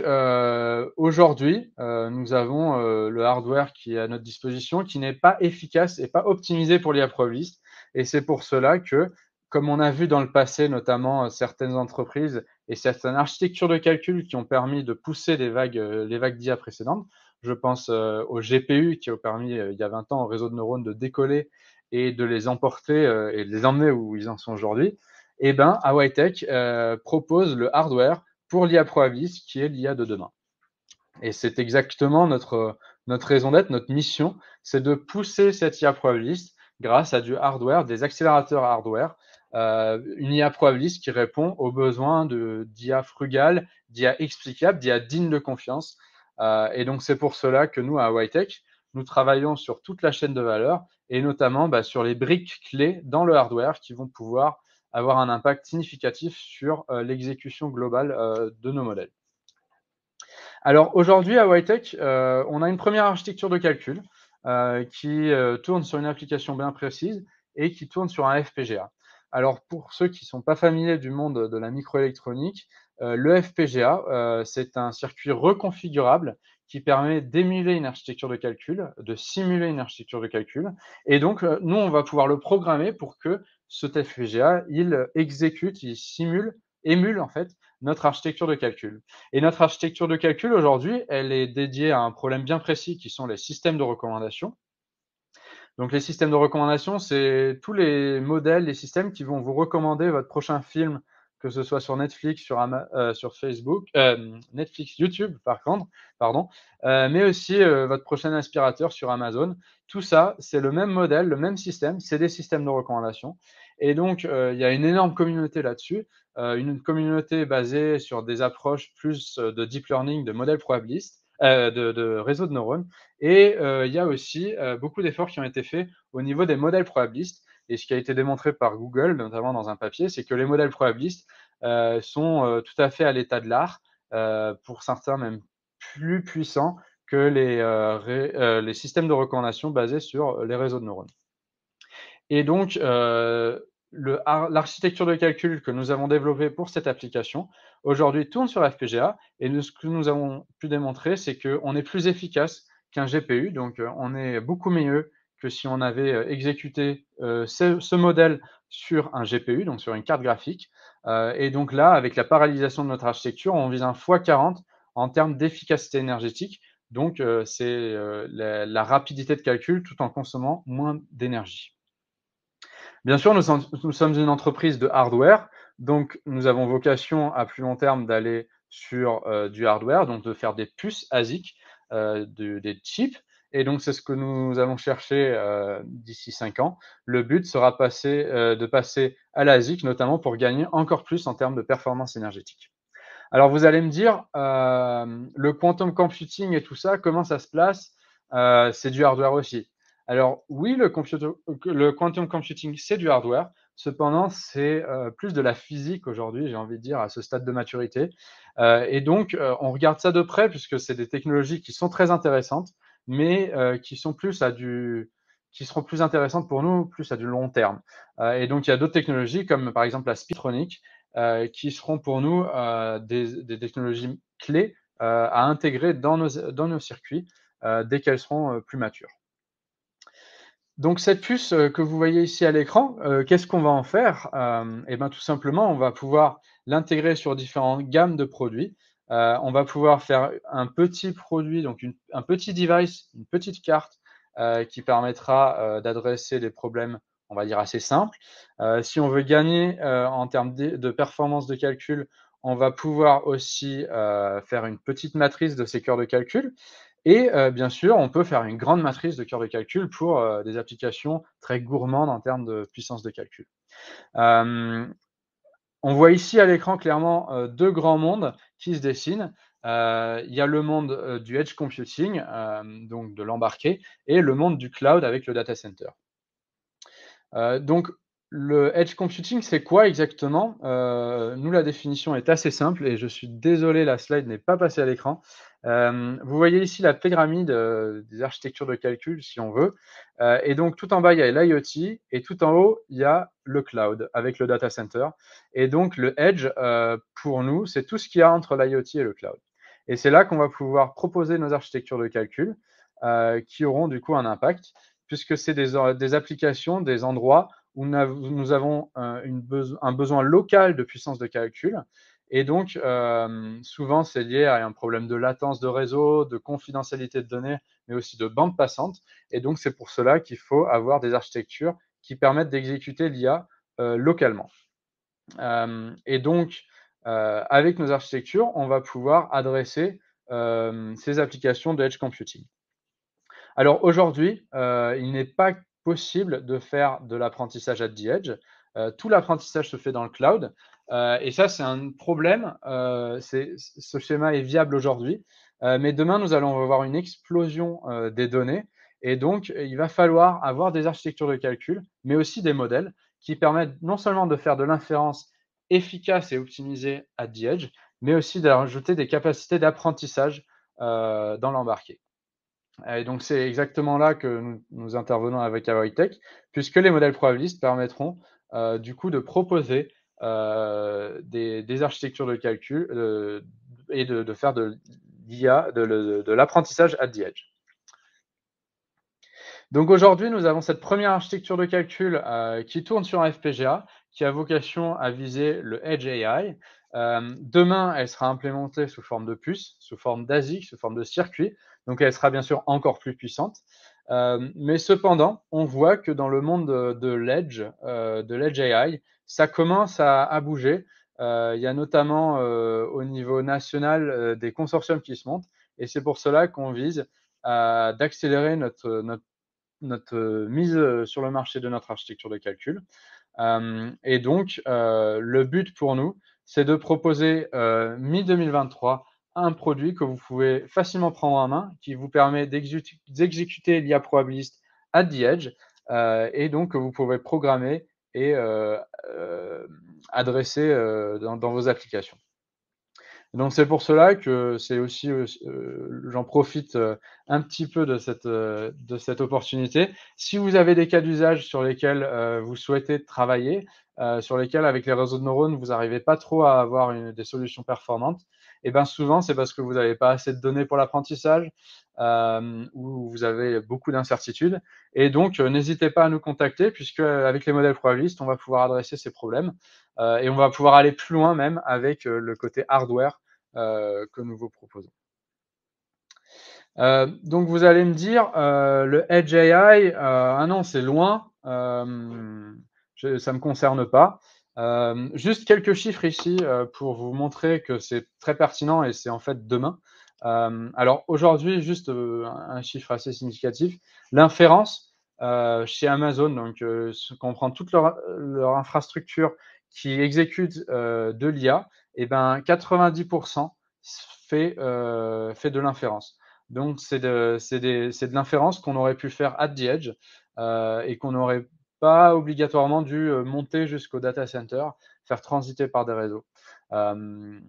aujourd'hui, nous avons le hardware qui est à notre disposition, qui n'est pas efficace et pas optimisé pour l'IA probabiliste. Et c'est pour cela que, comme on a vu dans le passé, notamment certaines entreprises et certaines architectures de calcul qui ont permis de pousser les vagues d'IA précédentes, Je pense au GPU qui a permis, il y a 20 ans, au réseau de neurones de décoller et de les emporter et de les emmener où ils en sont aujourd'hui. Et ben, Awaitek propose le hardware pour l'IA probabiliste qui est l'IA de demain. Et c'est exactement notre raison d'être, notre mission, c'est de pousser cette IA probabiliste grâce à du hardware, des accélérateurs hardware, une IA probabiliste qui répond aux besoins d'IA frugale, d'IA explicable, d'IA digne de confiance. Et donc, c'est pour cela que nous, à Awaitek, nous travaillons sur toute la chaîne de valeur et notamment sur les briques clés dans le hardware qui vont pouvoir avoir un impact significatif sur l'exécution globale de nos modèles. Alors aujourd'hui à Awaitek, on a une première architecture de calcul qui tourne sur une application bien précise et qui tourne sur un FPGA. Alors pour ceux qui ne sont pas familiers du monde de la microélectronique, le FPGA, c'est un circuit reconfigurable qui permet d'émuler une architecture de calcul, de simuler une architecture de calcul. Et donc, nous, on va pouvoir le programmer pour que cet FPGA, il exécute, il simule, émule en fait, notre architecture de calcul. Et notre architecture de calcul aujourd'hui, elle est dédiée à un problème bien précis qui sont les systèmes de recommandation. Donc les systèmes de recommandation, c'est tous les modèles, les systèmes qui vont vous recommander votre prochain film, que ce soit sur Netflix, sur Facebook, Netflix, YouTube, pardon, mais aussi votre prochain aspirateur sur Amazon. Tout ça, c'est le même modèle, le même système, c'est des systèmes de recommandation. Et donc, il y a une énorme communauté là-dessus, une communauté basée sur des approches plus de deep learning, de modèles probabilistes, de réseaux de neurones. Et il y a aussi beaucoup d'efforts qui ont été faits au niveau des modèles probabilistes. Et ce qui a été démontré par Google, notamment dans un papier, c'est que les modèles probabilistes sont tout à fait à l'état de l'art, pour certains même plus puissants que les systèmes de recommandation basés sur les réseaux de neurones. Et donc, l'architecture de calcul que nous avons développée pour cette application, aujourd'hui tourne sur FPGA. Et ce que nous avons pu démontrer, c'est qu'on est plus efficace qu'un GPU. Donc, on est beaucoup mieux que si on avait exécuté ce modèle sur un GPU, donc sur une carte graphique. Et donc là, avec la parallélisation de notre architecture, on vise un x40 en termes d'efficacité énergétique. Donc, c'est la rapidité de calcul tout en consommant moins d'énergie. Bien sûr, nous sommes une entreprise de hardware, donc nous avons vocation à plus long terme d'aller sur du hardware, donc de faire des puces ASIC, des chips. Et donc, c'est ce que nous allons chercher d'ici 5 ans. Le but sera de passer à l'ASIC, notamment pour gagner encore plus en termes de performance énergétique. Alors, vous allez me dire, le quantum computing et tout ça, comment ça se place? C'est du hardware aussi. Alors oui, le quantum computing, c'est du hardware. Cependant, c'est plus de la physique aujourd'hui, j'ai envie de dire, à ce stade de maturité. Et donc, on regarde ça de près puisque c'est des technologies qui sont très intéressantes, mais qui seront plus intéressantes pour nous, plus à du long terme. Et donc, il y a d'autres technologies comme par exemple la spitronique, qui seront pour nous des technologies clés à intégrer dans nos circuits dès qu'elles seront plus matures. Donc cette puce que vous voyez ici à l'écran, qu'est-ce qu'on va en faire? Eh bien tout simplement, on va pouvoir l'intégrer sur différentes gammes de produits. On va pouvoir faire un petit produit, donc un petit device, une petite carte qui permettra d'adresser des problèmes, on va dire, assez simples. Si on veut gagner en termes de performance de calcul, on va pouvoir aussi faire une petite matrice de ces cœurs de calcul. Et bien sûr, on peut faire une grande matrice de cœur de calcul pour des applications très gourmandes en termes de puissance de calcul. On voit ici à l'écran clairement deux grands mondes qui se dessinent. Il y a le monde du edge computing, donc de l'embarqué, et le monde du cloud avec le data center. Donc, le edge computing, c'est quoi exactement? Nous, la définition est assez simple et je suis désolé, la slide n'est pas passée à l'écran. Vous voyez ici la pyramide des architectures de calcul, si on veut. Et donc, tout en bas, il y a l'IoT et tout en haut, il y a le cloud avec le data center. Et donc, le edge, pour nous, c'est tout ce qu'il y a entre l'IoT et le cloud. Et c'est là qu'on va pouvoir proposer nos architectures de calcul qui auront du coup un impact, puisque c'est des applications, des endroits où nous avons un besoin local de puissance de calcul. Et donc, souvent, c'est lié à un problème de latence de réseau, de confidentialité de données, mais aussi de bande passante. Et donc, c'est pour cela qu'il faut avoir des architectures qui permettent d'exécuter l'IA localement. Et donc, avec nos architectures, on va pouvoir adresser ces applications de edge computing. Alors aujourd'hui, il n'est pas possible de faire de l'apprentissage at the edge. Tout l'apprentissage se fait dans le cloud. Et ça, c'est un problème. Ce schéma est viable aujourd'hui. Mais demain, nous allons avoir une explosion des données. Et donc, il va falloir avoir des architectures de calcul, mais aussi des modèles qui permettent non seulement de faire de l'inférence efficace et optimisée at the edge, mais aussi d'ajouter des capacités d'apprentissage dans l'embarqué. Et donc, c'est exactement là que nous intervenons avec Avoitech, puisque les modèles probabilistes permettront du coup de proposer des architectures de calcul et de faire de l'IA, de l'apprentissage at the edge. Donc aujourd'hui, nous avons cette première architecture de calcul qui tourne sur un FPGA, qui a vocation à viser le Edge AI. Demain, elle sera implémentée sous forme de puce, sous forme d'ASIC, sous forme de circuit. Donc elle sera bien sûr encore plus puissante. Mais cependant, on voit que dans le monde de l'Edge AI, ça commence à bouger. Il y a notamment au niveau national des consortiums qui se montent. Et c'est pour cela qu'on vise d'accélérer notre mise sur le marché de notre architecture de calcul. Et donc, le but pour nous, c'est de proposer mi-2023 un produit que vous pouvez facilement prendre en main, qui vous permet d'exécuter l'IA probabiliste at the edge, et donc que vous pouvez programmer et adresser dans vos applications. Donc c'est pour cela que c'est aussi, j'en profite un petit peu de cette opportunité. Si vous avez des cas d'usage sur lesquels vous souhaitez travailler, sur lesquels avec les réseaux de neurones vous n'arrivez pas trop à avoir des solutions performantes, et bien souvent c'est parce que vous n'avez pas assez de données pour l'apprentissage ou vous avez beaucoup d'incertitudes. Et donc n'hésitez pas à nous contacter puisque avec les modèles probabilistes on va pouvoir adresser ces problèmes et on va pouvoir aller plus loin même avec le côté hardware que nous vous proposons. Donc vous allez me dire, le Edge AI, ah non, c'est loin, ça ne me concerne pas. Juste quelques chiffres ici pour vous montrer que c'est très pertinent et c'est en fait demain. Alors aujourd'hui, juste un chiffre assez significatif, l'inférence chez Amazon, donc comprend toute leur infrastructure qui exécute de l'IA, et ben 90% fait de l'inférence. Donc, c'est de l'inférence qu'on aurait pu faire at the edge et qu'on n'aurait pas obligatoirement dû monter jusqu'au data center, faire transiter par des réseaux. Il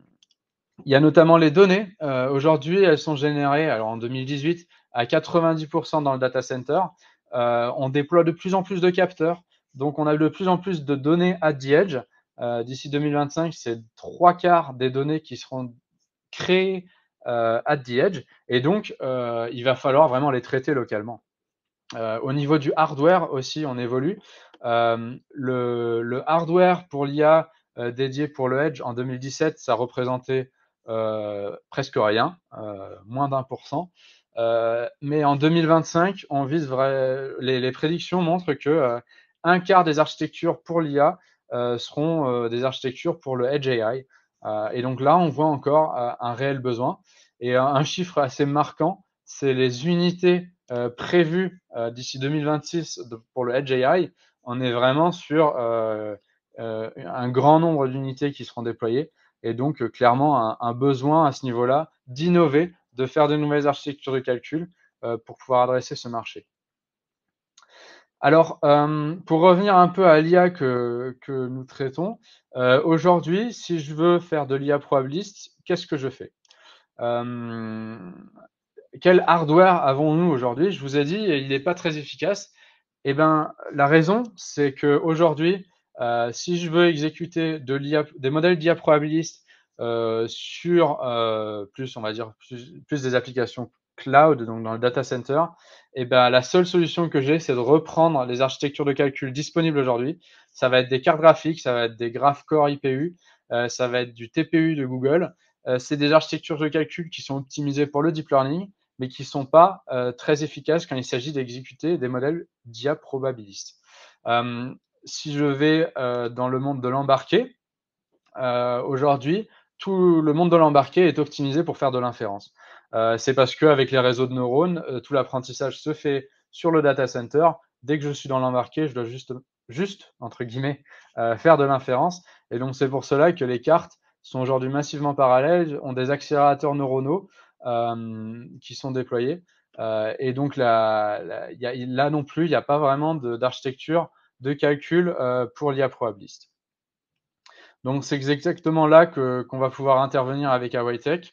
y a notamment les données. Aujourd'hui, elles sont générées, alors en 2018, à 90% dans le data center. On déploie de plus en plus de capteurs. Donc, on a de plus en plus de données at the edge. D'ici 2025, c'est 3/4 des données qui seront créées at the edge. Et donc, il va falloir vraiment les traiter localement. Au niveau du hardware aussi, on évolue. Le hardware pour l'IA dédié pour le Edge en 2017, ça représentait presque rien, moins d'1%. Mais en 2025, on vise les prédictions montrent que un quart des architectures pour l'IA seront des architectures pour le Edge AI. Et donc là, on voit encore un réel besoin. Et un chiffre assez marquant, c'est les unités prévues d'ici 2026 pour le Edge AI. On est vraiment sur un grand nombre d'unités qui seront déployées. Et donc, clairement, un besoin à ce niveau-là d'innover, de faire de nouvelles architectures de calcul pour pouvoir adresser ce marché. Alors, pour revenir un peu à l'IA que nous traitons, aujourd'hui, si je veux faire de l'IA probabiliste, qu'est-ce que je fais? Quel hardware avons-nous aujourd'hui? Je vous ai dit, il n'est pas très efficace. Eh bien, la raison, c'est qu'aujourd'hui, si je veux exécuter des modèles d'IA probabilistes sur plus, on va dire, plus des applications cloud, donc dans le data center, eh ben, la seule solution que j'ai, c'est de reprendre les architectures de calcul disponibles aujourd'hui, ça va être des cartes graphiques, ça va être des graphes Core IPU, ça va être du TPU de Google. C'est des architectures de calcul qui sont optimisées pour le deep learning, mais qui ne sont pas très efficaces quand il s'agit d'exécuter des modèles d'IA probabilistes. Si je vais dans le monde de l'embarqué, aujourd'hui, tout le monde de l'embarqué est optimisé pour faire de l'inférence. C'est parce qu'avec les réseaux de neurones, tout l'apprentissage se fait sur le data center. Dès que je suis dans l'embarqué, je dois juste entre guillemets, faire de l'inférence. Et donc, c'est pour cela que les cartes sont aujourd'hui massivement parallèles, ont des accélérateurs neuronaux qui sont déployés. Et donc, là non plus, il n'y a pas vraiment d'architecture de calcul pour l'IA probabiliste. Donc, c'est exactement là qu'on va pouvoir intervenir avec Awaytech,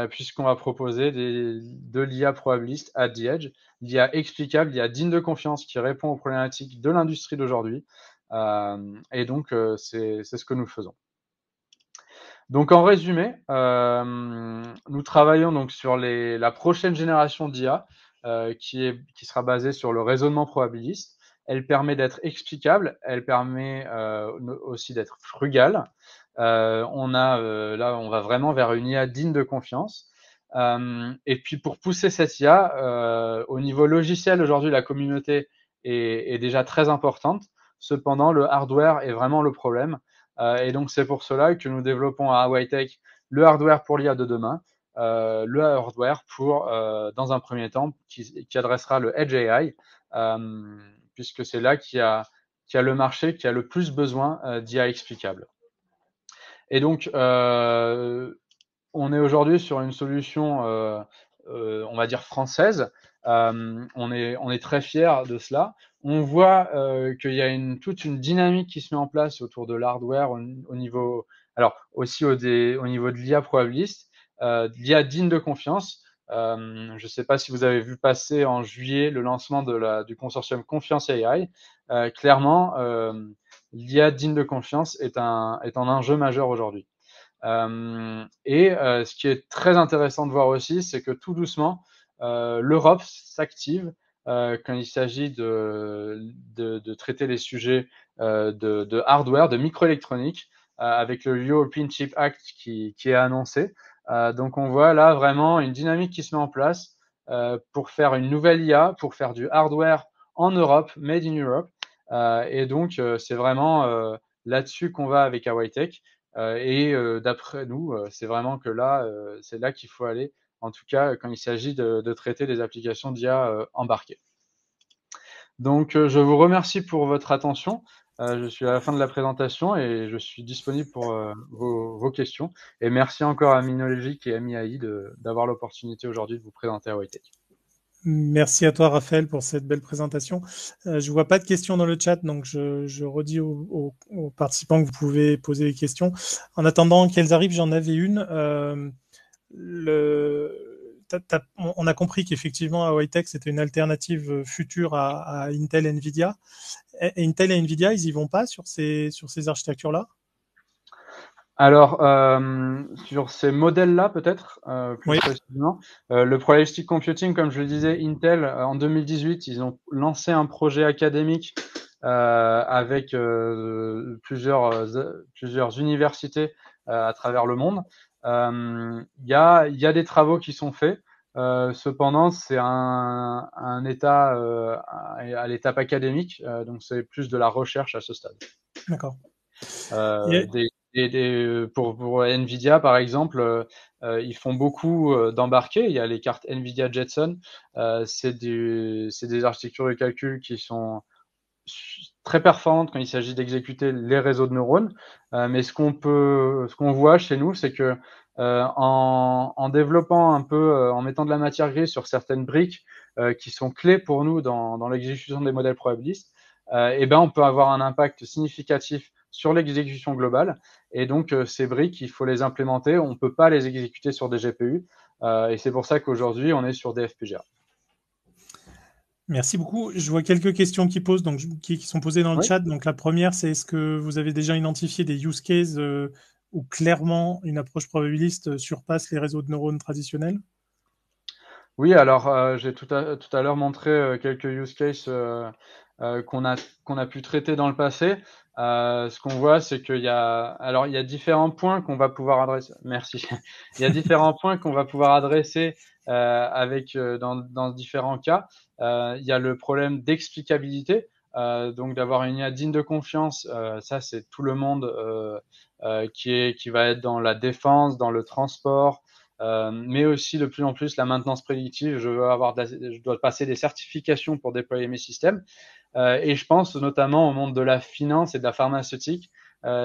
puisqu'on va proposer de l'IA probabiliste at the edge, l'IA explicable, l'IA digne de confiance qui répond aux problématiques de l'industrie d'aujourd'hui. Et donc, c'est ce que nous faisons. Donc, en résumé, nous travaillons donc sur la prochaine génération d'IA qui sera basée sur le raisonnement probabiliste. Elle permet d'être explicable, elle permet aussi d'être frugale. Là, on va vraiment vers une IA digne de confiance. Et puis, pour pousser cette IA, au niveau logiciel, aujourd'hui, la communauté est déjà très importante. Cependant, le hardware est vraiment le problème. Et donc, c'est pour cela que nous développons à Awaytech le hardware pour l'IA de demain, le hardware pour, dans un premier temps, qui adressera le Edge AI, puisque c'est là qu'il y a le marché qui a le plus besoin d'IA explicable. Et donc, on est aujourd'hui sur une solution, on va dire française. On est très fiers de cela. On voit qu'il y a toute une dynamique qui se met en place autour de l'hardware au niveau, alors aussi au niveau de l'IA probabiliste, l'IA digne de confiance. Je ne sais pas si vous avez vu passer en juillet le lancement du consortium Confiance AI. Clairement, l'IA digne de confiance est un enjeu majeur aujourd'hui. Ce qui est très intéressant de voir aussi, c'est que tout doucement, l'Europe s'active quand il s'agit de traiter les sujets de hardware, de microélectronique, avec le European Chip Act qui est annoncé. Donc on voit là vraiment une dynamique qui se met en place pour faire une nouvelle IA, pour faire du hardware en Europe, made in Europe. Et donc c'est vraiment là-dessus qu'on va avec Awaytech. D'après nous, c'est vraiment que là, c'est là qu'il faut aller, en tout cas quand il s'agit de traiter des applications d'IA embarquées. Donc, je vous remercie pour votre attention. Je suis à la fin de la présentation et je suis disponible pour vos questions. Et merci encore à Minologic et à MIAI d'avoir l'opportunité aujourd'hui de vous présenter Awaytech. Merci à toi, Raphaël, pour cette belle présentation. Je vois pas de questions dans le chat, donc je redis aux participants que vous pouvez poser des questions. En attendant qu'elles arrivent, j'en avais une. On a compris qu'effectivement, Awaytech, c'était une alternative future à Intel et Nvidia. Et Intel et Nvidia, ils y vont pas sur ces architectures-là? Alors, sur ces modèles-là, peut-être, plus Oui. précisément, le probabilistic computing, comme je le disais, Intel, en 2018, ils ont lancé un projet académique avec plusieurs universités à travers le monde. Il y a des travaux qui sont faits. Cependant, c'est un état à l'étape académique, donc c'est plus de la recherche à ce stade. D'accord. Pour Nvidia, par exemple, ils font beaucoup d'embarqués. Il y a les cartes Nvidia Jetson. C'est des architectures de calcul qui sont très performantes quand il s'agit d'exécuter les réseaux de neurones. Mais ce qu'on voit chez nous, c'est que en développant un peu, en mettant de la matière grise sur certaines briques qui sont clés pour nous dans l'exécution des modèles probabilistes, on peut avoir un impact significatif sur l'exécution globale. Et donc, ces briques, il faut les implémenter. On ne peut pas les exécuter sur des GPU. Et c'est pour ça qu'aujourd'hui, on est sur des FPGA. Merci beaucoup. Je vois quelques questions qui sont posées dans le chat. Donc, la première, c'est est-ce que vous avez déjà identifié des use cases où clairement une approche probabiliste surpasse les réseaux de neurones traditionnels? Oui, alors j'ai tout à l'heure montré quelques use cases qu'on a pu traiter dans le passé. ce qu'on voit, c'est qu'il y a différents points qu'on va pouvoir adresser. Merci. Il y a différents points qu'on va pouvoir adresser dans différents cas. Il y a le problème d'explicabilité, donc d'avoir une IA digne de confiance. Ça, c'est tout le monde qui va être dans la défense, dans le transport, mais aussi de plus en plus la maintenance prédictive. Je dois passer des certifications pour déployer mes systèmes. Et je pense notamment au monde de la finance et de la pharmaceutique.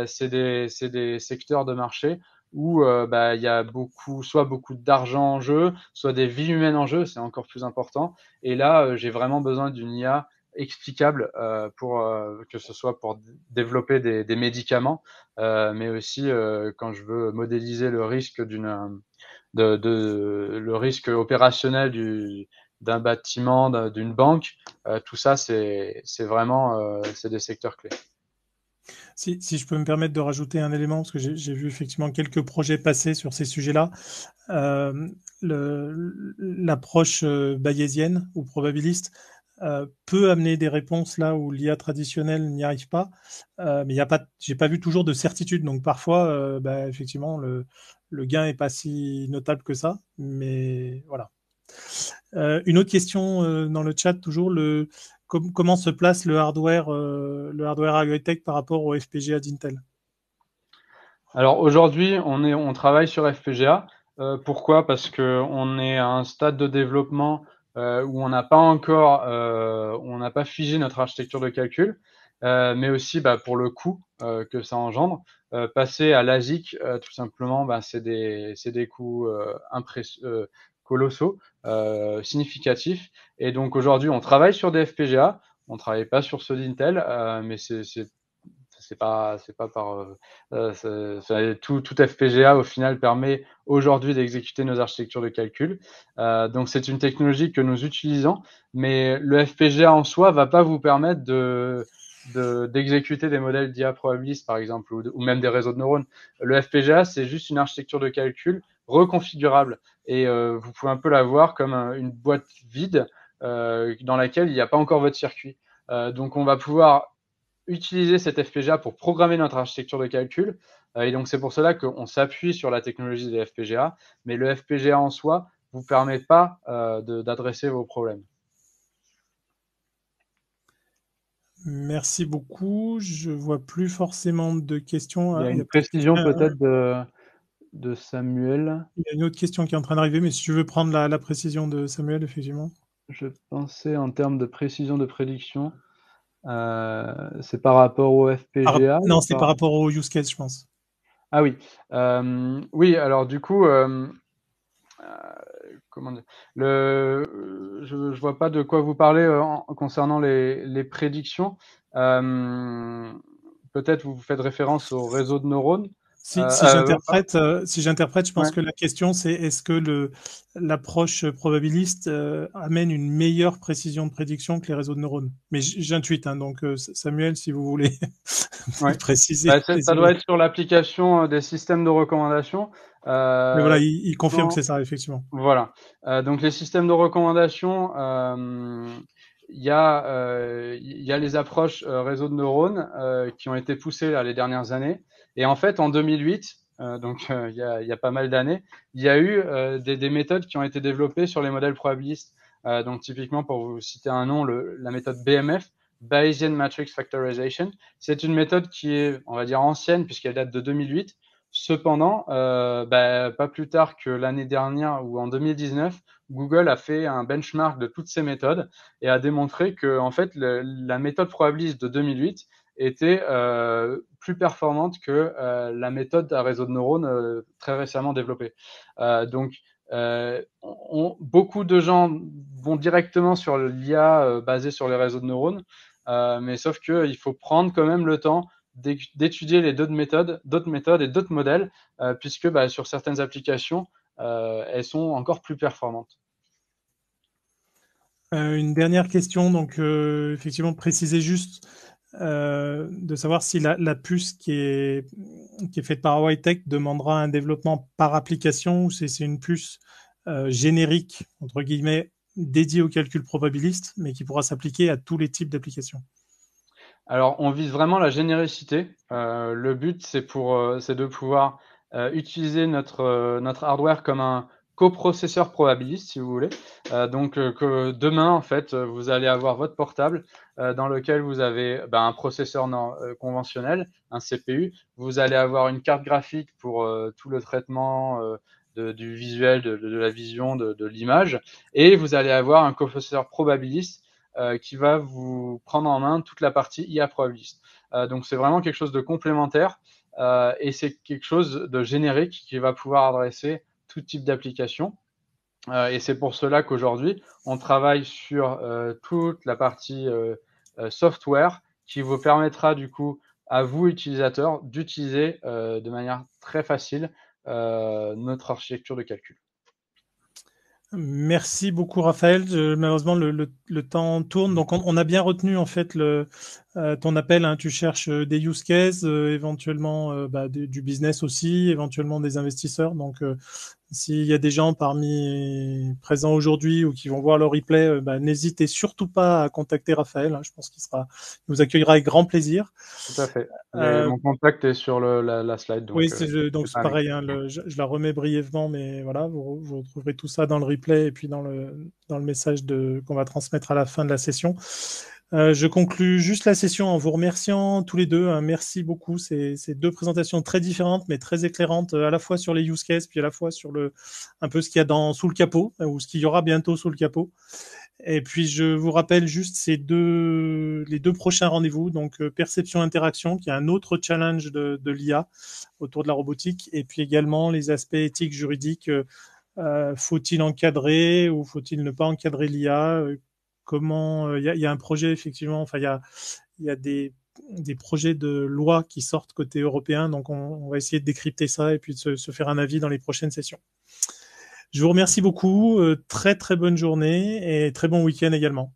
C'est des secteurs de marché où il y a soit beaucoup d'argent en jeu, soit des vies humaines en jeu, c'est encore plus important. Et là, j'ai vraiment besoin d'une IA explicable pour que ce soit pour développer des médicaments, mais aussi quand je veux modéliser le risque le risque opérationnel d'un bâtiment, d'une banque. Tout ça, c'est vraiment c'est des secteurs clés. Si je peux me permettre de rajouter un élément, parce que j'ai vu effectivement quelques projets passer sur ces sujets-là, l'approche bayésienne ou probabiliste peut amener des réponses là où l'IA traditionnelle n'y arrive pas, mais j'ai pas vu toujours de certitude. Donc parfois, effectivement, le gain est pas si notable que ça, mais voilà. Une autre question dans le chat, toujours, comment se place le hardware high-tech par rapport au FPGA d'Intel? Alors aujourd'hui, on travaille sur FPGA. Pourquoi? Parce qu'on est à un stade de développement où on n'a pas figé notre architecture de calcul, mais aussi pour le coût que ça engendre. Passer à l'ASIC, tout simplement, c'est des coûts colossaux, significatifs. Et donc aujourd'hui, on travaille sur des FPGA. On travaille pas sur ceux d'Intel, mais c'est pas par tout FPGA au final permet aujourd'hui d'exécuter nos architectures de calcul. Donc c'est une technologie que nous utilisons, mais le FPGA en soi va pas vous permettre d'exécuter des modèles d'IA probabilistes par exemple ou même des réseaux de neurones. Le FPGA c'est juste une architecture de calcul reconfigurable et vous pouvez un peu la voir comme une boîte vide dans laquelle il n'y a pas encore votre circuit. Donc on va pouvoir utiliser cet FPGA pour programmer notre architecture de calcul. Et donc, c'est pour cela qu'on s'appuie sur la technologie des FPGA, mais le FPGA en soi ne vous permet pas d'adresser vos problèmes. Merci beaucoup. Je vois plus forcément de questions. Il y a Il y une a peut-être précision quelqu'un. peut-être de Samuel. Il y a une autre question qui est en train d'arriver, mais si tu veux prendre la précision de Samuel, effectivement. Je pensais en termes de précision de prédiction, c'est par rapport au FPGA Non, c'est par rapport au use case, je pense. Ah oui. Oui, alors du coup, comment dire, je vois pas de quoi vous parlez concernant les prédictions. Peut-être vous faites référence au réseau de neurones. Si j'interprète, je pense Ouais. que la question c'est est-ce que l'approche probabiliste amène une meilleure précision de prédiction que les réseaux de neurones? Mais j'intuite, hein, donc Samuel, si vous voulez préciser, Ça doit être sur l'application des systèmes de recommandation. mais voilà, il confirme que c'est ça, effectivement. Voilà. Donc les systèmes de recommandation, il y a les approches réseau de neurones qui ont été poussées là, les dernières années. Et en fait, en 2008, il y a pas mal d'années, il y a eu des méthodes qui ont été développées sur les modèles probabilistes. Donc typiquement, pour vous citer un nom, la méthode BMF, Bayesian Matrix Factorization, c'est une méthode qui est, on va dire, ancienne puisqu'elle date de 2008. Cependant, pas plus tard que l'année dernière ou en 2019, Google a fait un benchmark de toutes ces méthodes et a démontré que en fait la méthode probabiliste de 2008 était plus performante que la méthode à réseau de neurones très récemment développée. Beaucoup de gens vont directement sur l'IA basée sur les réseaux de neurones, mais sauf qu'il faut prendre quand même le temps d'étudier les d'autres méthodes et d'autres modèles, puisque sur certaines applications, elles sont encore plus performantes. Une dernière question, donc effectivement préciser juste de savoir si la puce qui est faite par Huawei demandera un développement par application ou si c'est une puce générique, entre guillemets, dédiée au calcul probabiliste, mais qui pourra s'appliquer à tous les types d'applications. Alors, on vise vraiment la généricité. Le but, c'est de pouvoir utiliser notre hardware comme un coprocesseur probabiliste, si vous voulez. Donc, que demain, en fait, vous allez avoir votre portable dans lequel vous avez un processeur conventionnel, un CPU. Vous allez avoir une carte graphique pour tout le traitement du visuel, de la vision, de l'image. Et vous allez avoir un coprocesseur probabiliste qui va vous prendre en main toute la partie IA probabiliste. Donc c'est vraiment quelque chose de complémentaire et c'est quelque chose de générique qui va pouvoir adresser tout type d'application. Et c'est pour cela qu'aujourd'hui, on travaille sur toute la partie software qui vous permettra du coup à vous, utilisateurs, d'utiliser de manière très facile notre architecture de calcul. Merci beaucoup, Raphaël. Malheureusement, le temps tourne. Donc, on a bien retenu en fait ton appel. Hein. Tu cherches des use cases, éventuellement du business aussi, éventuellement des investisseurs. Donc, s'il y a des gens parmi présents aujourd'hui ou qui vont voir le replay, n'hésitez surtout pas à contacter Raphaël. Hein. Je pense qu'il nous accueillera avec grand plaisir. Tout à fait. Mon contact est sur la slide. Donc, oui, c'est pareil. Hein, je la remets brièvement, mais voilà, vous retrouverez tout ça dans le replay et puis dans le message qu'on va transmettre à la fin de la session. Je conclus juste la session en vous remerciant tous les deux. Hein, merci beaucoup. C'est deux présentations très différentes, mais très éclairantes, à la fois sur les use cases, puis à la fois sur un peu ce qu'il y a sous le capot, ou ce qu'il y aura bientôt sous le capot. Et puis, je vous rappelle juste les deux prochains rendez-vous. Donc, perception interaction, qui est un autre challenge de l'IA autour de la robotique. Et puis également les aspects éthiques, juridiques. Faut-il encadrer ou faut-il ne pas encadrer l'IA? Comment il y a un projet, effectivement. Enfin, il y a des projets de loi qui sortent côté européen. Donc, on va essayer de décrypter ça et puis de se faire un avis dans les prochaines sessions. Je vous remercie beaucoup. Très, très bonne journée et très bon week-end également.